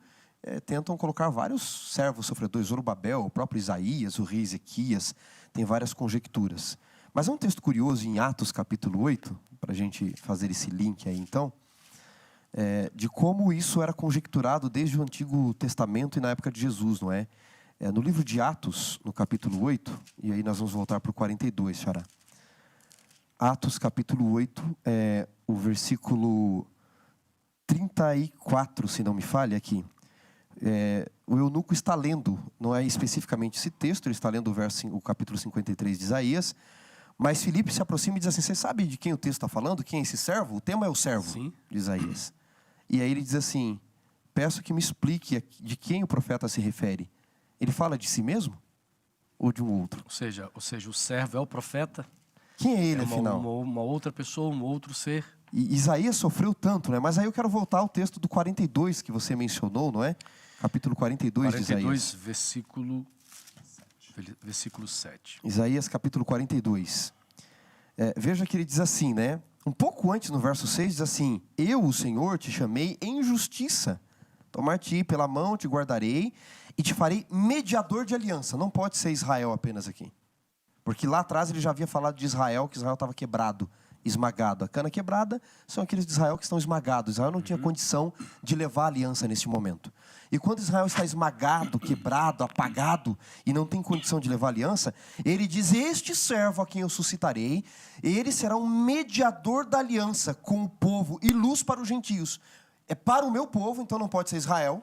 tentam colocar vários servos sofredores, Zorobabel, o próprio Isaías, o rei Ezequias, tem várias conjecturas. Mas é um texto curioso em Atos capítulo 8, para a gente fazer esse link aí então, de como isso era conjecturado desde o Antigo Testamento e na época de Jesus, não é? No livro de Atos, no capítulo 8, e aí nós vamos voltar para o 42, Xará. Atos, capítulo 8, o versículo 34, se não me falha aqui. O eunuco está lendo, não é especificamente esse texto, ele está lendo o capítulo 53 de Isaías, mas Filipe se aproxima e diz assim: você sabe de quem o texto está falando? Quem é esse servo? O tema é o servo. Sim. De Isaías. E aí ele diz assim: peço que me explique de quem o profeta se refere. Ele fala de si mesmo? Ou de um outro? Ou seja, o servo é o profeta? Quem é ele, afinal? Uma outra pessoa, um outro ser. E Isaías sofreu tanto, né? Mas aí eu quero voltar ao texto do 42 que você mencionou, não é? Capítulo 42 de Isaías. Versículo 7. Isaías, capítulo 42. Veja que ele diz assim, né? Um pouco antes, no verso 6, diz assim: eu, o Senhor, te chamei em justiça. Tomar-te pela mão, te guardarei e te farei mediador de aliança. Não pode ser Israel apenas aqui. Porque lá atrás ele já havia falado de Israel, que Israel estava quebrado, esmagado. A cana quebrada são aqueles de Israel que estão esmagados. Israel não tinha condição de levar a aliança nesse momento. E quando Israel está esmagado, quebrado, apagado, e não tem condição de levar a aliança, ele diz: este servo a quem eu suscitarei, ele será um mediador da aliança com o povo e luz para os gentios. É para o meu povo, então não pode ser Israel,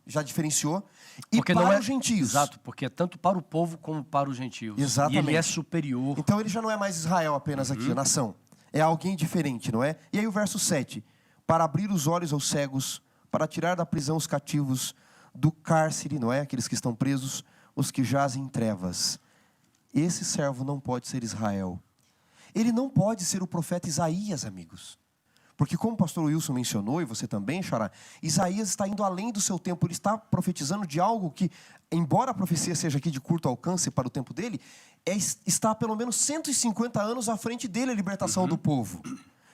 já diferenciou, e porque para não os gentios. Exato, porque é tanto para o povo como para os gentios. Exatamente. E ele é superior. Então ele já não é mais Israel apenas aqui, a nação. É alguém diferente, não é? E aí o verso 7. Para abrir os olhos aos cegos, para tirar da prisão os cativos, do cárcere, não é? Aqueles que estão presos, os que jazem em trevas. Esse servo não pode ser Israel. Ele não pode ser o profeta Isaías, amigos. Porque como o pastor Wilson mencionou, e você também, Xará, Isaías está indo além do seu tempo. Ele está profetizando de algo que, embora a profecia seja aqui de curto alcance para o tempo dele, está pelo menos 150 anos à frente dele a libertação do povo.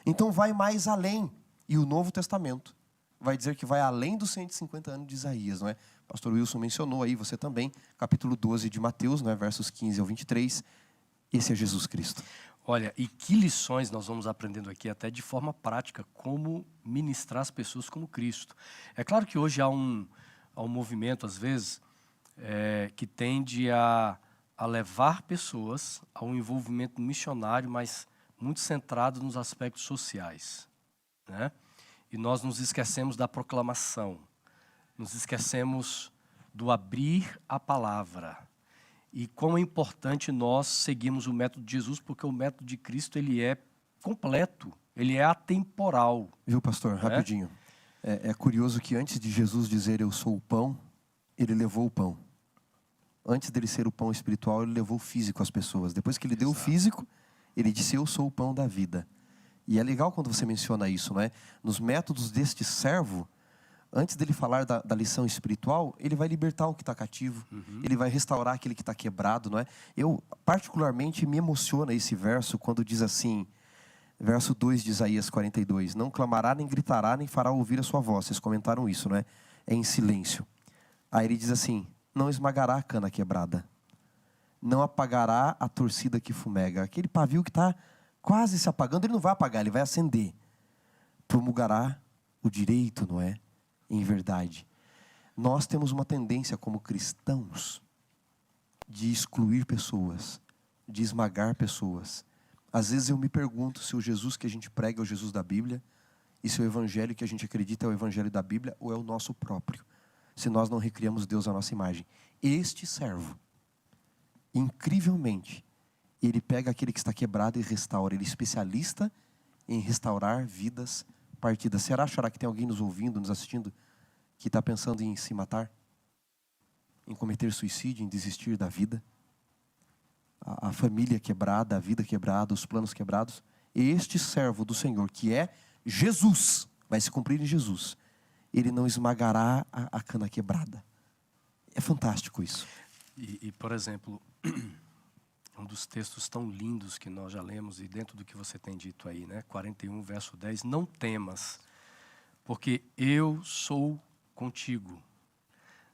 Então vai mais além. E o Novo Testamento vai dizer que vai além dos 150 anos de Isaías, não é? O pastor Wilson mencionou aí, você também, capítulo 12 de Mateus, não é? Versos 15 ao 23. Esse é Jesus Cristo. Olha, e que lições nós vamos aprendendo aqui, até de forma prática, como ministrar as pessoas como Cristo. É claro que hoje há um movimento, às vezes, que tende a levar pessoas a um envolvimento missionário, mas muito centrado nos aspectos sociais, né? E nós nos esquecemos da proclamação, nos esquecemos do abrir a palavra. E como é importante nós seguirmos o método de Jesus, porque o método de Cristo ele é completo, ele é atemporal. Viu, pastor? Rapidinho. É curioso que antes de Jesus dizer eu sou o pão, ele levou o pão. Antes dele ser o pão espiritual, ele levou o físico às pessoas. Depois que ele deu o físico, ele disse, eu sou o pão da vida. E é legal quando você menciona isso, não é? Nos métodos deste servo, antes dele falar da lição espiritual, ele vai libertar o que está cativo, ele vai restaurar aquele que está quebrado, não é? Eu, particularmente, me emociona esse verso quando diz assim, verso 2 de Isaías 42, não clamará, nem gritará, nem fará ouvir a sua voz. Vocês comentaram isso, não é? É em silêncio. Aí ele diz assim, não esmagará a cana quebrada, não apagará a torcida que fumega. Aquele pavio que está quase se apagando, ele não vai apagar, ele vai acender. Promulgará o direito, não é? Em verdade. Nós temos uma tendência como cristãos de excluir pessoas, de esmagar pessoas. Às vezes eu me pergunto se o Jesus que a gente prega é o Jesus da Bíblia, e se o evangelho que a gente acredita é o evangelho da Bíblia ou é o nosso próprio. Se nós não recriamos Deus à nossa imagem. Este servo, incrivelmente, ele pega aquele que está quebrado e restaura. Ele é especialista em restaurar vidas partidas. Será que tem alguém nos ouvindo, nos assistindo, que está pensando em se matar? Em cometer suicídio, em desistir da vida? A família quebrada, a vida quebrada, os planos quebrados? Este servo do Senhor, que é Jesus, vai se cumprir em Jesus. Ele não esmagará a cana quebrada. É fantástico isso. E, por exemplo, um dos textos tão lindos que nós já lemos, e dentro do que você tem dito aí, né? 41, verso 10, não temas, porque eu sou contigo.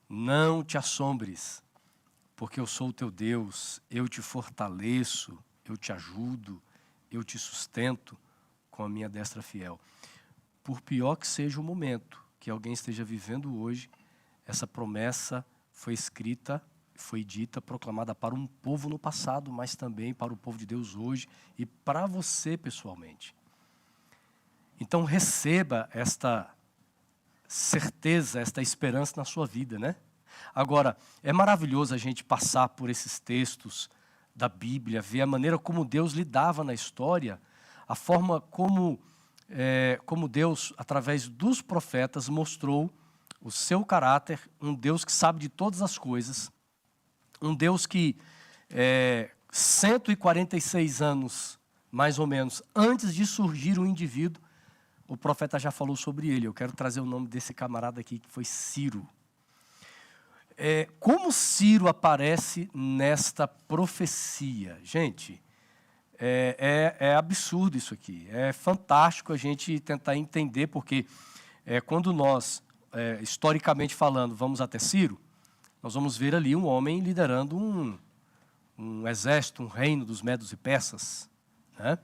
Não te assombres, porque eu sou o teu Deus, eu te fortaleço, eu te ajudo, eu te sustento com a minha destra fiel. Por pior que seja o momento que alguém esteja vivendo hoje, essa promessa foi escrita, foi dita, proclamada para um povo no passado, mas também para o povo de Deus hoje e para você pessoalmente. Então receba esta certeza, esta esperança na sua vida, né? Agora, é maravilhoso a gente passar por esses textos da Bíblia, ver a maneira como Deus lidava na história, a forma como Deus, através dos profetas, mostrou o seu caráter, um Deus que sabe de todas as coisas, um Deus que 146 anos, mais ou menos, antes de surgir um indivíduo, o profeta já falou sobre ele. Eu quero trazer o nome desse camarada aqui, que foi Ciro. Como Ciro aparece nesta profecia? Gente, é absurdo isso aqui. É fantástico a gente tentar entender, porque quando nós, historicamente falando, vamos até Ciro, nós vamos ver ali um homem liderando um exército, um reino dos medos e persas, né?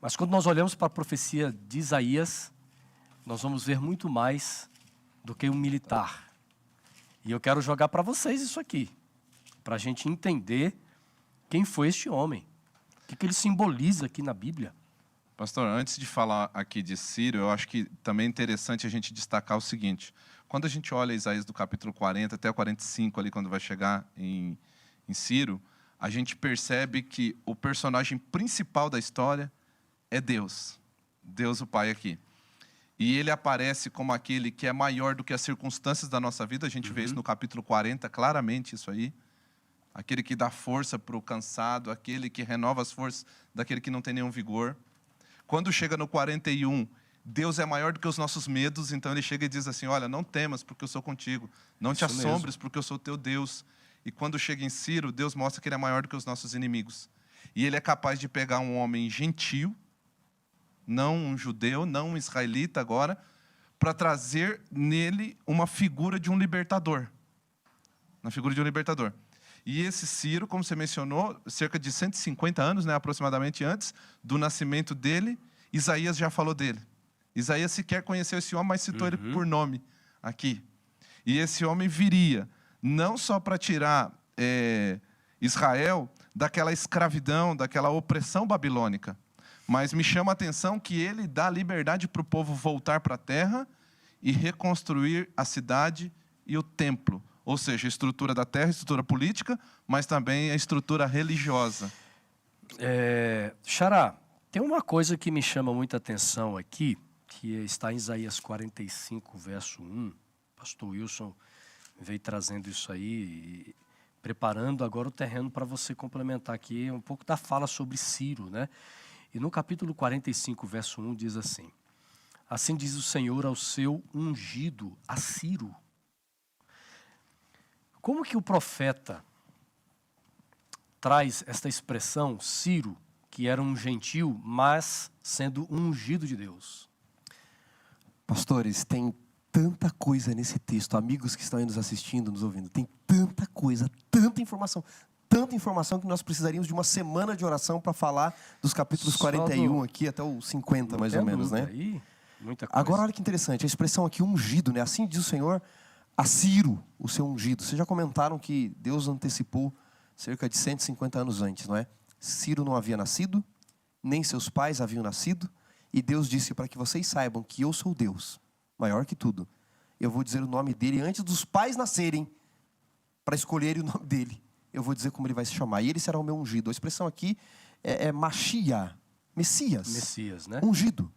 Mas quando nós olhamos para a profecia de Isaías, nós vamos ver muito mais do que um militar. E eu quero jogar para vocês isso aqui, para a gente entender quem foi este homem, o que ele simboliza aqui na Bíblia. Pastor, antes de falar aqui de Ciro, eu acho que também é interessante a gente destacar o seguinte. Quando a gente olha Isaías do capítulo 40 até o 45, ali, quando vai chegar em Ciro, a gente percebe que o personagem principal da história é Deus. Deus o Pai aqui. E ele aparece como aquele que é maior do que as circunstâncias da nossa vida. A gente vê isso no capítulo 40, claramente isso aí. Aquele que dá força para o cansado, aquele que renova as forças daquele que não tem nenhum vigor. Quando chega no 41, Deus é maior do que os nossos medos, então ele chega e diz assim, olha, não temas porque eu sou contigo. Não te assombres porque eu sou teu Deus. E quando chega em Ciro, Deus mostra que ele é maior do que os nossos inimigos. E ele é capaz de pegar um homem gentio, não um judeu, não um israelita agora, para trazer nele uma figura de um libertador. Na figura de um libertador. E esse Ciro, como você mencionou, cerca de 150 anos, né, aproximadamente antes do nascimento dele, Isaías já falou dele. Isaías sequer conheceu esse homem, mas citou ele por nome aqui. E esse homem viria, não só para tirar Israel daquela escravidão, daquela opressão babilônica, mas me chama a atenção que ele dá liberdade para o povo voltar para a terra e reconstruir a cidade e o templo. Ou seja, a estrutura da terra, a estrutura política, mas também a estrutura religiosa. Xará, tem uma coisa que me chama muita atenção aqui, que está em Isaías 45, verso 1. Pastor Wilson veio trazendo isso aí, e preparando agora o terreno para você complementar aqui um pouco da fala sobre Ciro, né? E no capítulo 45, verso 1, diz assim: assim diz o Senhor ao seu ungido, a Ciro. Como que o profeta traz esta expressão, Ciro, que era um gentil, mas sendo um ungido de Deus? Pastores, tem tanta coisa nesse texto, amigos que estão aí nos assistindo, nos ouvindo, tem tanta coisa, tanta informação que nós precisaríamos de uma semana de oração para falar dos capítulos 41 aqui até o 50, mais ou menos, né? Aí, muita coisa. Agora, olha que interessante, a expressão aqui, ungido, né? Assim diz o Senhor a Ciro, o seu ungido. Vocês já comentaram que Deus antecipou cerca de 150 anos antes, não é? Ciro não havia nascido, nem seus pais haviam nascido, e Deus disse para que vocês saibam que eu sou Deus, maior que tudo. Eu vou dizer o nome dele antes dos pais nascerem, para escolherem o nome dele. Eu vou dizer como ele vai se chamar, e ele será o meu ungido. A expressão aqui é Machia, Messias. Messias, né? Ungido.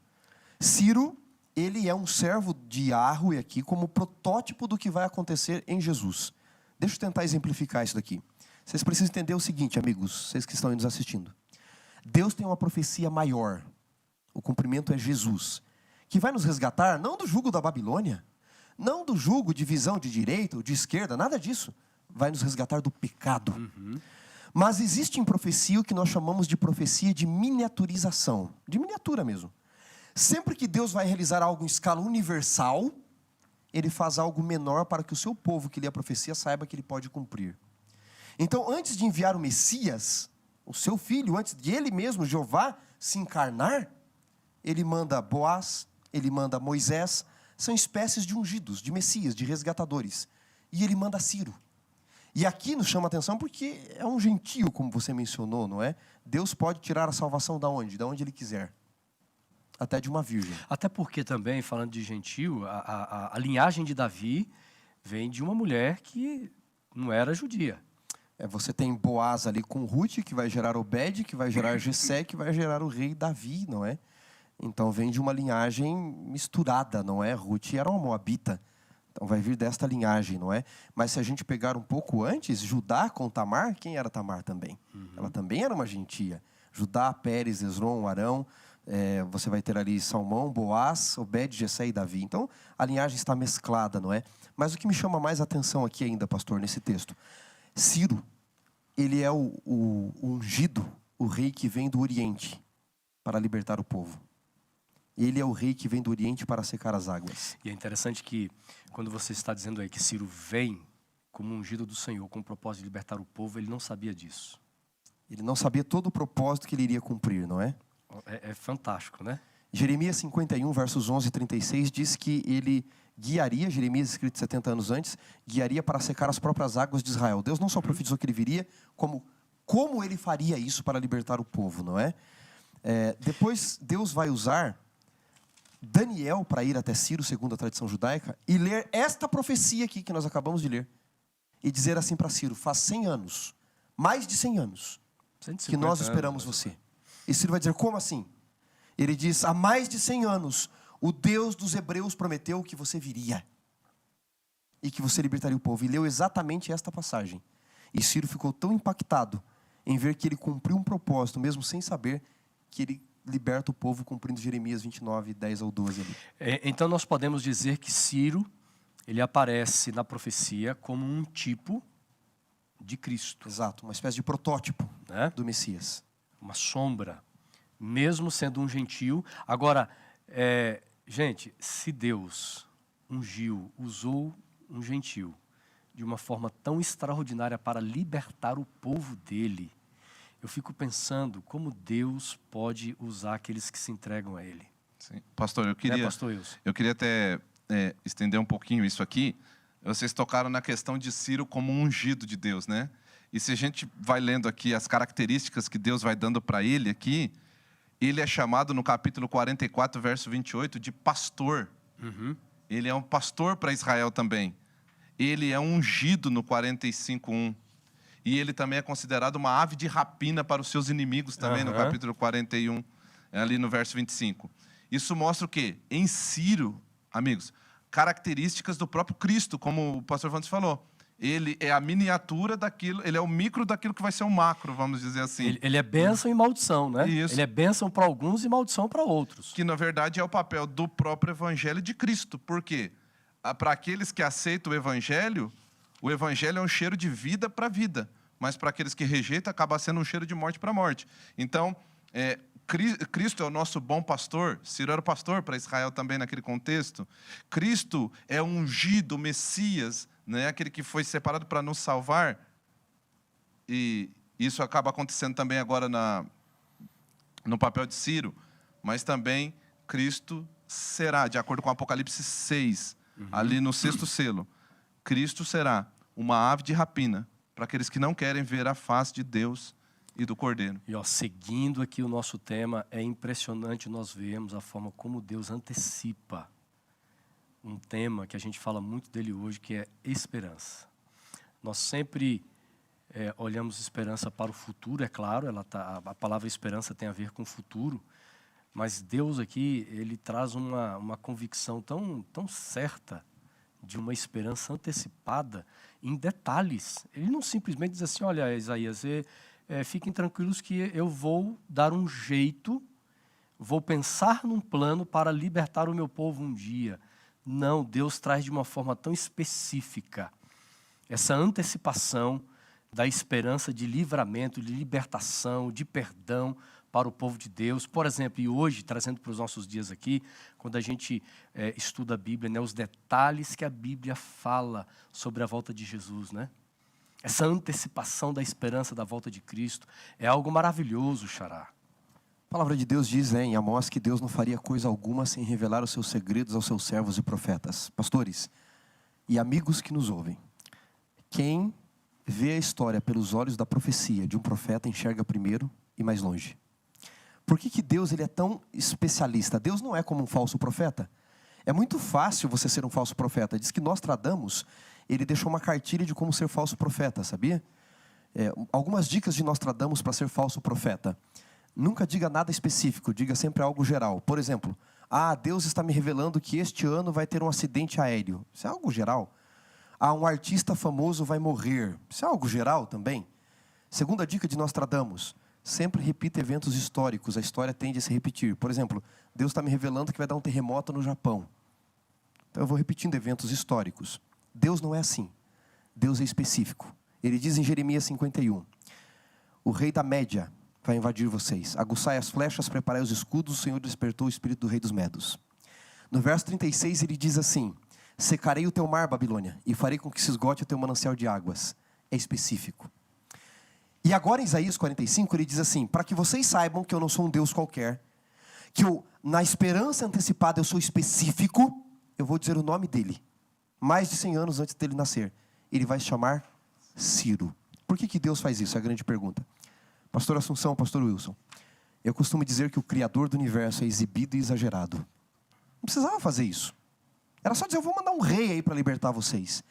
Ciro, ele é um servo de Yahweh aqui, como protótipo do que vai acontecer em Jesus. Deixa eu tentar exemplificar isso daqui. Vocês precisam entender o seguinte, amigos, vocês que estão aí nos assistindo. Deus tem uma profecia maior. O cumprimento é Jesus, que vai nos resgatar não do jugo da Babilônia, não do jugo de visão de direita ou de esquerda, nada disso. Vai nos resgatar do pecado. Mas existe em profecia o que nós chamamos de profecia de miniaturização, de miniatura mesmo. Sempre que Deus vai realizar algo em escala universal, ele faz algo menor para que o seu povo que lê a profecia saiba que ele pode cumprir. Então, antes de enviar o Messias, o seu filho, antes de ele mesmo, Jeová, se encarnar, ele manda Boaz, ele manda Moisés, são espécies de ungidos, de Messias, de resgatadores. E ele manda Ciro. E aqui nos chama a atenção porque é um gentio, como você mencionou, não é? Deus pode tirar a salvação da onde? Da onde ele quiser. Até de uma virgem. Até porque também, falando de gentil, a linhagem de Davi vem de uma mulher que não era judia. Você tem Boaz ali com Ruth, que vai gerar Obed, que vai gerar Jessé, que vai gerar o rei Davi, não é? Então vem de uma linhagem misturada, não é? Ruth era uma moabita, então vai vir desta linhagem, não é? Mas se a gente pegar um pouco antes, Judá com Tamar, quem era Tamar também? Ela também era uma gentia. Judá, Pérez, Esrom, Arão, você vai ter ali Salmão, Boaz, Obed, Jessé e Davi. Então a linhagem está mesclada, não é? Mas o que me chama mais atenção aqui ainda, pastor, nesse texto, Ciro, ele é o ungido, o rei que vem do Oriente para libertar o povo. Ele é o rei que vem do Oriente para secar as águas. E é interessante que, quando você está dizendo aí que Ciro vem como ungido do Senhor, com o propósito de libertar o povo, ele não sabia disso. Ele não sabia todo o propósito que ele iria cumprir, não é? É fantástico, né? Jeremias 51, versos 11 e 36, diz que ele guiaria, Jeremias escrito 70 anos antes, guiaria para secar as próprias águas de Israel. Deus não só profetizou que ele viria, como ele faria isso para libertar o povo, não é? Depois Deus vai usar Daniel para ir até Ciro, segundo a tradição judaica, e ler esta profecia aqui que nós acabamos de ler. E dizer assim para Ciro, faz 100 anos, mais de 100 anos, que nós esperamos você. E Ciro vai dizer, como assim? Ele diz, há mais de 100 anos, o Deus dos hebreus prometeu que você viria. E que você libertaria o povo. E leu exatamente esta passagem. E Ciro ficou tão impactado em ver que ele cumpriu um propósito, mesmo sem saber que ele liberta o povo cumprindo Jeremias 29, 10 ao 12 ali. Então nós podemos dizer que Ciro, ele aparece na profecia como um tipo de Cristo. Exato, uma espécie de protótipo, né, do Messias. Uma sombra, mesmo sendo um gentil. Agora, gente, se Deus ungiu, usou um gentil de uma forma tão extraordinária para libertar o povo dele, eu fico pensando como Deus pode usar aqueles que se entregam a Ele. Sim. Pastor, eu queria até estender um pouquinho isso aqui. Vocês tocaram na questão de Ciro como um ungido de Deus, né? E se a gente vai lendo aqui as características que Deus vai dando para ele aqui, ele é chamado no capítulo 44, verso 28, de pastor. Ele é um pastor para Israel também. Ele é ungido no 45:1. E ele também é considerado uma ave de rapina para os seus inimigos também, no capítulo 41, ali no verso 25. Isso mostra o quê? Em Ciro, amigos, características do próprio Cristo, como o pastor Vantes falou. Ele é a miniatura daquilo, ele é o micro daquilo que vai ser o macro, vamos dizer assim. Ele é bênção e maldição, né? Isso. Ele é bênção para alguns e maldição para outros. Que, na verdade, é o papel do próprio evangelho de Cristo. Por quê? Para aqueles que aceitam o evangelho é um cheiro de vida para vida. Mas para aqueles que rejeitam, acaba sendo um cheiro de morte para morte. Então, Cristo é o nosso bom pastor. Ciro era o pastor para Israel também naquele contexto. Cristo é o ungido, o Messias, né? Aquele que foi separado para nos salvar. E isso acaba acontecendo também agora no papel de Ciro. Mas também Cristo será, de acordo com Apocalipse 6, ali no 6º selo, Cristo será uma ave de rapina para aqueles que não querem ver a face de Deus e do Cordeiro. E seguindo aqui o nosso tema, é impressionante nós vemos a forma como Deus antecipa um tema que a gente fala muito dele hoje, que é esperança. Nós sempre olhamos esperança para o futuro, é claro, a palavra esperança tem a ver com o futuro, mas Deus aqui, ele traz uma convicção tão certa de uma esperança antecipada em detalhes. Ele não simplesmente diz assim, olha, Isaías, fiquem tranquilos que eu vou dar um jeito, vou pensar num plano para libertar o meu povo um dia. Não, Deus traz de uma forma tão específica essa antecipação da esperança de livramento, de libertação, de perdão para o povo de Deus. Por exemplo, e hoje, trazendo para os nossos dias aqui, quando a gente estuda a Bíblia, né, os detalhes que a Bíblia fala sobre a volta de Jesus, né? Essa antecipação da esperança da volta de Cristo é algo maravilhoso, Xará. A palavra de Deus diz em Amós que Deus não faria coisa alguma sem revelar os seus segredos aos seus servos e profetas. Pastores e amigos que nos ouvem, quem vê a história pelos olhos da profecia de um profeta enxerga primeiro e mais longe. Por que Deus ele é tão especialista? Deus não é como um falso profeta. É muito fácil você ser um falso profeta. Diz que Nostradamus, ele deixou uma cartilha de como ser falso profeta, sabia? Algumas dicas de Nostradamus para ser falso profeta. Nunca diga nada específico, diga sempre algo geral. Por exemplo, Deus está me revelando que este ano vai ter um acidente aéreo. Isso é algo geral. Um artista famoso vai morrer. Isso é algo geral também. Segunda dica de Nostradamus, sempre repita eventos históricos, a história tende a se repetir. Por exemplo, Deus está me revelando que vai dar um terremoto no Japão. Então eu vou repetindo eventos históricos. Deus não é assim. Deus é específico. Ele diz em Jeremias 51, o rei da Média vai invadir vocês. Aguçai as flechas, preparai os escudos, o Senhor despertou o espírito do rei dos Medos. No verso 36 ele diz assim, secarei o teu mar, Babilônia, e farei com que se esgote o teu manancial de águas. É específico. E agora em Isaías 45 ele diz assim, para que vocês saibam que eu não sou um Deus qualquer, que na esperança antecipada eu sou específico, eu vou dizer o nome dele. Mais de 100 anos antes dele nascer, ele vai se chamar Ciro. Por que Deus faz isso? É a grande pergunta. Pastor Assunção, pastor Wilson, eu costumo dizer que o Criador do universo é exibido e exagerado. Não precisava fazer isso. Era só dizer, eu vou mandar um rei aí para libertar vocês.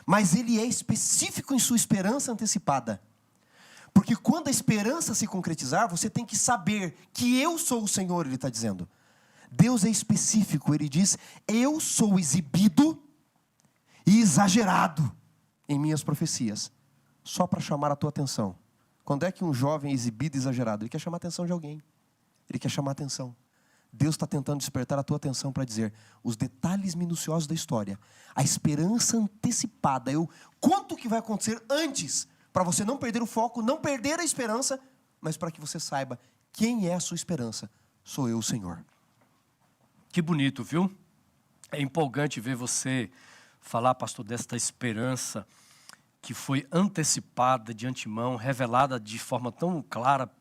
Mas ele é específico em sua esperança antecipada. Porque quando a esperança se concretizar, você tem que saber que eu sou o Senhor, ele está dizendo. Deus é específico, ele diz, eu sou exibido e exagerado em minhas profecias, só para chamar a tua atenção. Quando é que um jovem é exibido e exagerado? Ele quer chamar a atenção de alguém. Ele quer chamar a atenção. Deus está tentando despertar a tua atenção para dizer os detalhes minuciosos da história, a esperança antecipada. Eu conto o que vai acontecer antes, para você não perder o foco, não perder a esperança, mas para que você saiba quem é a sua esperança. Sou eu, o Senhor. Que bonito, viu? É empolgante ver você falar, pastor, desta esperança que foi antecipada de antemão, revelada de forma tão clara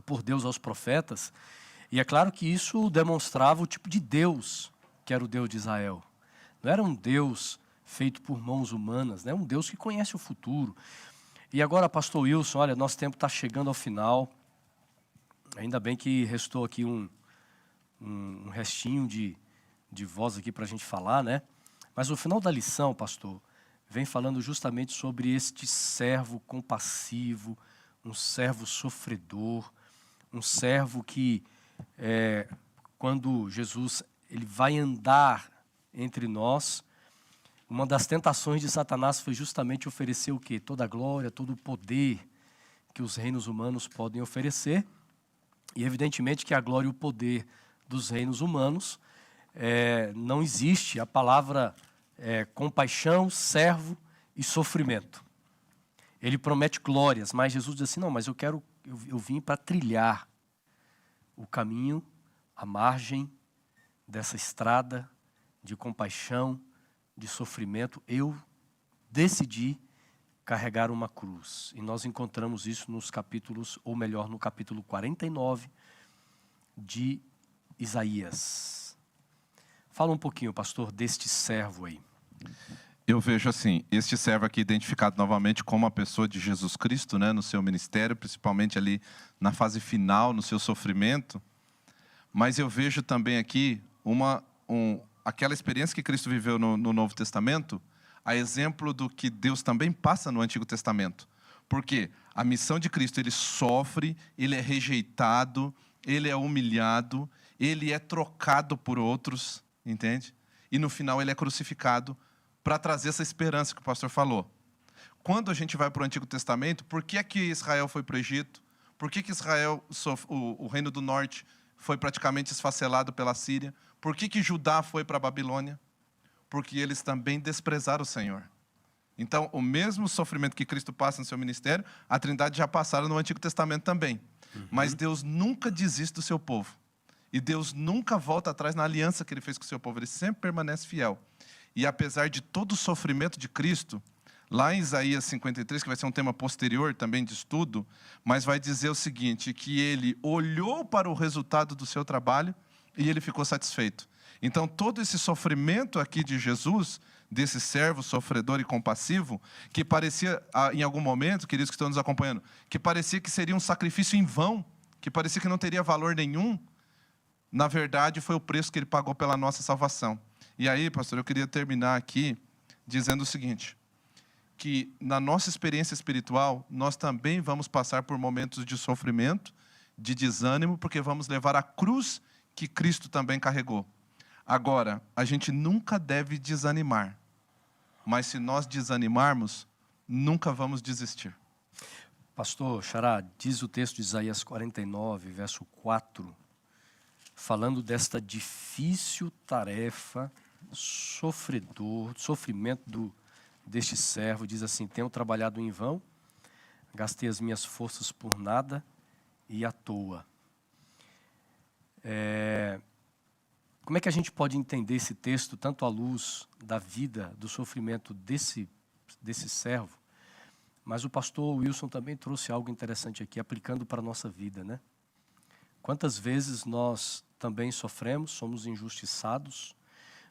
por Deus aos profetas. E é claro que isso demonstrava o tipo de Deus que era o Deus de Israel. Não era um Deus feito por mãos humanas, né? Um Deus que conhece o futuro. E agora, pastor Wilson, olha, nosso tempo está chegando ao final. Ainda bem que restou aqui um restinho de voz aqui para a gente falar, né? Mas o final da lição, pastor, vem falando justamente sobre este servo compassivo, um servo sofredor, um servo que, quando Jesus ele vai andar entre nós. Uma das tentações de Satanás foi justamente oferecer o quê? Toda a glória, todo o poder que os reinos humanos podem oferecer. E evidentemente que a glória e o poder dos reinos humanos não existe a palavra compaixão, servo e sofrimento. Ele promete glórias, mas Jesus diz assim, não, mas eu vim para trilhar o caminho, a margem dessa estrada de compaixão, de sofrimento. Eu decidi carregar uma cruz. E nós encontramos isso nos capítulos, ou melhor, no capítulo 49 de Isaías. Fala um pouquinho, pastor, deste servo aí. Eu vejo assim, este servo aqui identificado novamente como a pessoa de Jesus Cristo, né, no seu ministério, principalmente ali na fase final, no seu sofrimento. Mas eu vejo também aqui aquela experiência que Cristo viveu no Novo Testamento, a exemplo do que Deus também passa no Antigo Testamento. Porque a missão de Cristo, ele sofre, ele é rejeitado, ele é humilhado, ele é trocado por outros, entende? E no final ele é crucificado para trazer essa esperança que o pastor falou. Quando a gente vai para o Antigo Testamento, por que é que Israel foi para o Egito? Por que Israel, o reino do norte, foi praticamente esfacelado pela Síria? Por que Judá foi para a Babilônia? Porque eles também desprezaram o Senhor. Então, o mesmo sofrimento que Cristo passa no seu ministério, a Trindade já passaram no Antigo Testamento também. Mas Deus nunca desiste do seu povo. E Deus nunca volta atrás na aliança que ele fez com o seu povo. Ele sempre permanece fiel. E apesar de todo o sofrimento de Cristo, lá em Isaías 53, que vai ser um tema posterior também de estudo, mas vai dizer o seguinte, que ele olhou para o resultado do seu trabalho e ele ficou satisfeito. Então, todo esse sofrimento aqui de Jesus, desse servo sofredor e compassivo, que parecia, em algum momento, queridos que estão nos acompanhando, que parecia que seria um sacrifício em vão, que parecia que não teria valor nenhum, na verdade, foi o preço que ele pagou pela nossa salvação. E aí, pastor, eu queria terminar aqui dizendo o seguinte, que na nossa experiência espiritual, nós também vamos passar por momentos de sofrimento, de desânimo, porque vamos levar a cruz que Cristo também carregou. Agora, a gente nunca deve desanimar, mas se nós desanimarmos, nunca vamos desistir. Pastor Xará, diz o texto de Isaías 49, verso 4, falando desta difícil tarefa, sofrimento deste servo, diz assim, tenho trabalhado em vão, gastei as minhas forças por nada e à toa. Como é que a gente pode entender esse texto, tanto à luz da vida, do sofrimento desse servo, mas o pastor Wilson também trouxe algo interessante aqui, aplicando para a nossa vida, né? Quantas vezes nós também sofremos, somos injustiçados,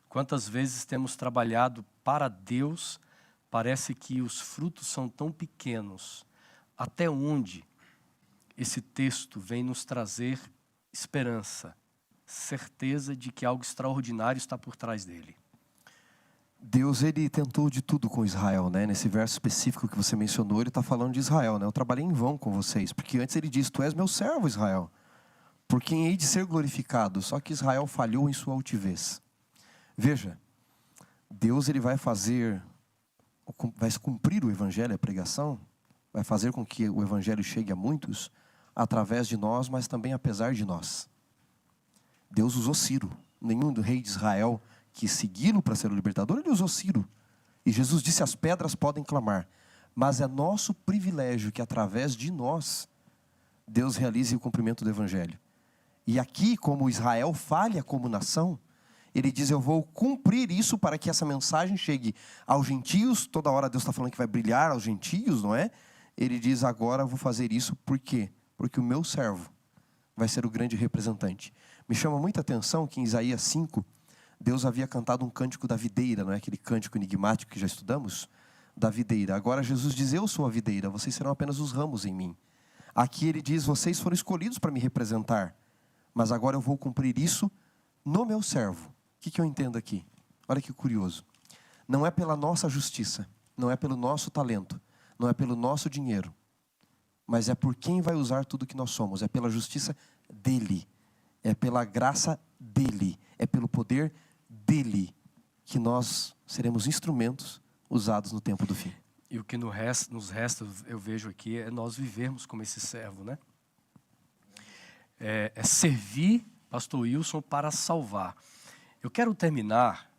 quantas vezes temos trabalhado para Deus, parece que os frutos são tão pequenos. Até onde esse texto vem nos trazer esperança, certeza de que algo extraordinário está por trás dele? Deus, ele tentou de tudo com Israel, né? Nesse verso específico que você mencionou, ele está falando de Israel, né? Eu trabalhei em vão com vocês, porque antes ele diz, tu és meu servo, Israel, por quem hei de ser glorificado. Só que Israel falhou em sua altivez. Veja, Deus, ele vai cumprir o evangelho, a pregação, vai fazer com que o evangelho chegue a muitos, através de nós, mas também apesar de nós. Deus usou Ciro. Nenhum do rei de Israel que segui-lo para ser o libertador, ele usou Ciro. E Jesus disse, as pedras podem clamar. Mas é nosso privilégio que através de nós, Deus realize o cumprimento do evangelho. E aqui, como Israel falha como nação, ele diz, eu vou cumprir isso para que essa mensagem chegue aos gentios. Toda hora Deus está falando que vai brilhar aos gentios, não é? Ele diz, agora eu vou fazer isso, por quê? Porque o meu servo vai ser o grande representante. Me chama muita atenção que em Isaías 5, Deus havia cantado um cântico da videira, não é? Aquele cântico enigmático que já estudamos, da videira. Agora Jesus diz, eu sou a videira, vocês serão apenas os ramos em mim. Aqui ele diz, vocês foram escolhidos para me representar, mas agora eu vou cumprir isso no meu servo. O que eu entendo aqui? Olha que curioso. Não é pela nossa justiça, não é pelo nosso talento, não é pelo nosso dinheiro, mas é por quem vai usar tudo que nós somos, é pela justiça dele, é pela graça dele, é pelo poder dele. que nós seremos instrumentos usados no tempo do fim. E o que nos resta, eu vejo aqui, é nós vivermos como esse servo, né? É servir, pastor Wilson, para salvar. Eu quero terminar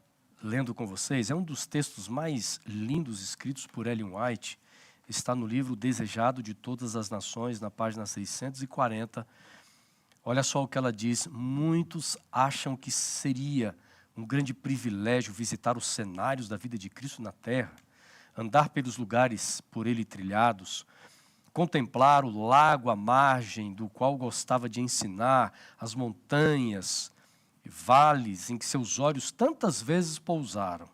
lendo com vocês, é um dos textos mais lindos escritos por Ellen White, está no livro Desejado de Todas as Nações, na página 640. Olha só o que ela diz: muitos acham que seria um grande privilégio visitar os cenários da vida de Cristo na terra, andar pelos lugares por ele trilhados, contemplar o lago à margem do qual gostava de ensinar, as montanhas e vales em que seus olhos tantas vezes pousaram.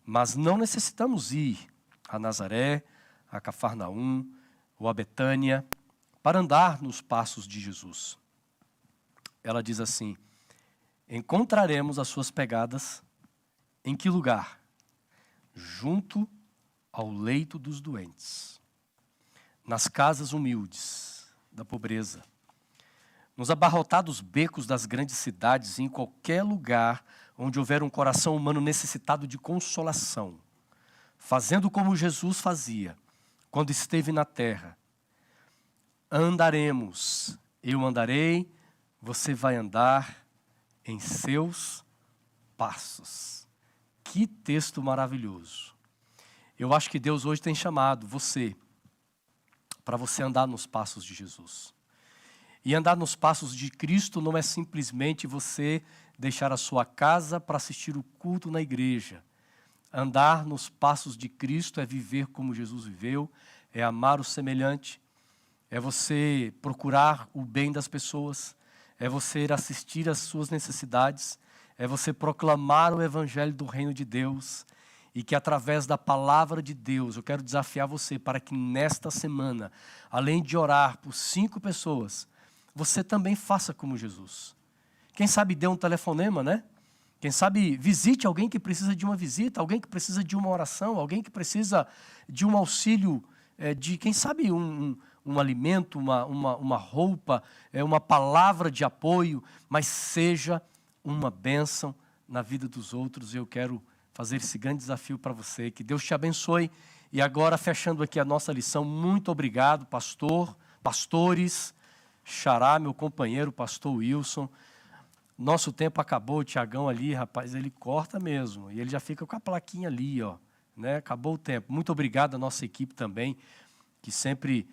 Mas não necessitamos ir a Nazaré, a Cafarnaum ou a Betânia para andar nos passos de Jesus. Ela diz assim: encontraremos as suas pegadas em que lugar? Junto ao leito dos doentes, nas casas humildes da pobreza, nos abarrotados becos das grandes cidades e em qualquer lugar onde houver um coração humano necessitado de consolação, fazendo como Jesus fazia quando esteve na terra. Andaremos, eu andarei, você vai andar em seus passos. Que texto maravilhoso. Eu acho que Deus hoje tem chamado você para você andar nos passos de Jesus. E andar nos passos de Cristo não é simplesmente você deixar a sua casa para assistir o culto na igreja. Andar nos passos de Cristo é viver como Jesus viveu, é amar o semelhante, é você procurar o bem das pessoas, é você assistir às suas necessidades, é você proclamar o evangelho do reino de Deus, e que através da palavra de Deus, eu quero desafiar você para que nesta semana, além de orar por 5 pessoas, você também faça como Jesus. Quem sabe dê um telefonema, né? Quem sabe visite alguém que precisa de uma visita, alguém que precisa de uma oração, alguém que precisa de um auxílio, de quem sabe um alimento, uma roupa, uma palavra de apoio, mas seja uma bênção na vida dos outros. Eu quero fazer esse grande desafio para você, que Deus te abençoe. E agora, fechando aqui a nossa lição, muito obrigado, pastores, Xará, meu companheiro, pastor Wilson. Nosso tempo acabou, o Tiagão ali, rapaz, ele corta mesmo, e ele já fica com a plaquinha ali, ó, né? Acabou o tempo. Muito obrigado à nossa equipe também, que sempre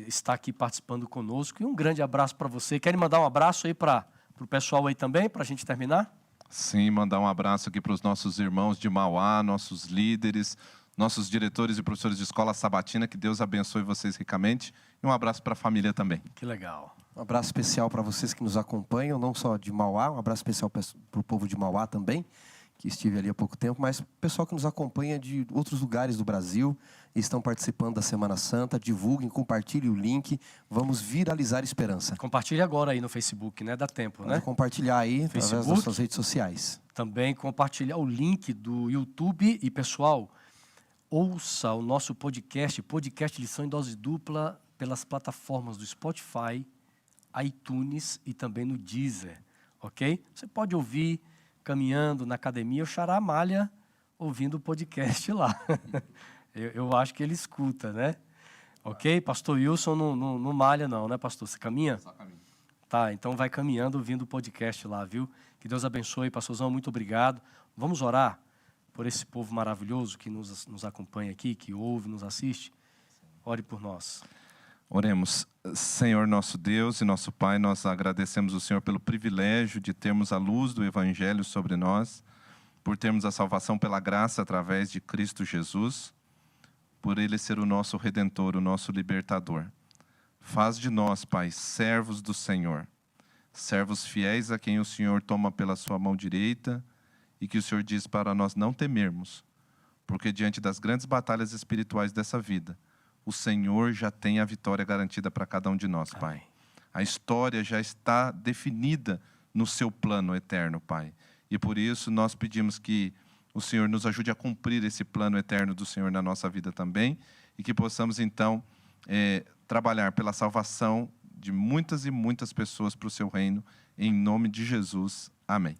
está aqui participando conosco, e um grande abraço para você. Querem mandar um abraço aí para o pessoal aí também, para a gente terminar? Sim, mandar um abraço aqui para os nossos irmãos de Mauá, nossos líderes, nossos diretores e professores de escola sabatina, que Deus abençoe vocês ricamente, e um abraço para a família também. Que legal. Um abraço especial para vocês que nos acompanham, não só de Mauá, um abraço especial para o povo de Mauá também, que estive ali há pouco tempo, mas o pessoal que nos acompanha de outros lugares do Brasil e estão participando da Semana Santa. Divulguem, compartilhem o link, vamos viralizar esperança. Compartilhe agora aí no Facebook, né? Dá tempo, Pode né? compartilhar aí através das Facebook. suas redes sociais. Também compartilhar o link do YouTube. E, pessoal, ouça o nosso podcast Lição em Dose Dupla, pelas plataformas do Spotify, iTunes e também no Deezer, ok? Você pode ouvir caminhando na academia, o Xará malha ouvindo o podcast lá. eu acho que ele escuta, né? Ok? Pastor Wilson não malha não, né, pastor? Você caminha? Só caminho. Tá, então vai caminhando ouvindo o podcast lá, viu? Que Deus abençoe. Pastorzão, muito obrigado. Vamos orar por esse povo maravilhoso que nos acompanha aqui, que ouve, nos assiste. Ore por nós. Oremos. Senhor nosso Deus e nosso Pai, nós agradecemos o Senhor pelo privilégio de termos a luz do Evangelho sobre nós, por termos a salvação pela graça através de Cristo Jesus, por Ele ser o nosso Redentor, o nosso Libertador. Faz de nós, Pai, servos do Senhor, servos fiéis a quem o Senhor toma pela sua mão direita e que o Senhor diz para nós não temermos, porque diante das grandes batalhas espirituais dessa vida, o Senhor já tem a vitória garantida para cada um de nós, Pai. Amém. A história já está definida no seu plano eterno, Pai. E por isso nós pedimos que o Senhor nos ajude a cumprir esse plano eterno do Senhor na nossa vida também, e que possamos, então, trabalhar pela salvação de muitas e muitas pessoas para o seu reino, em nome de Jesus. Amém.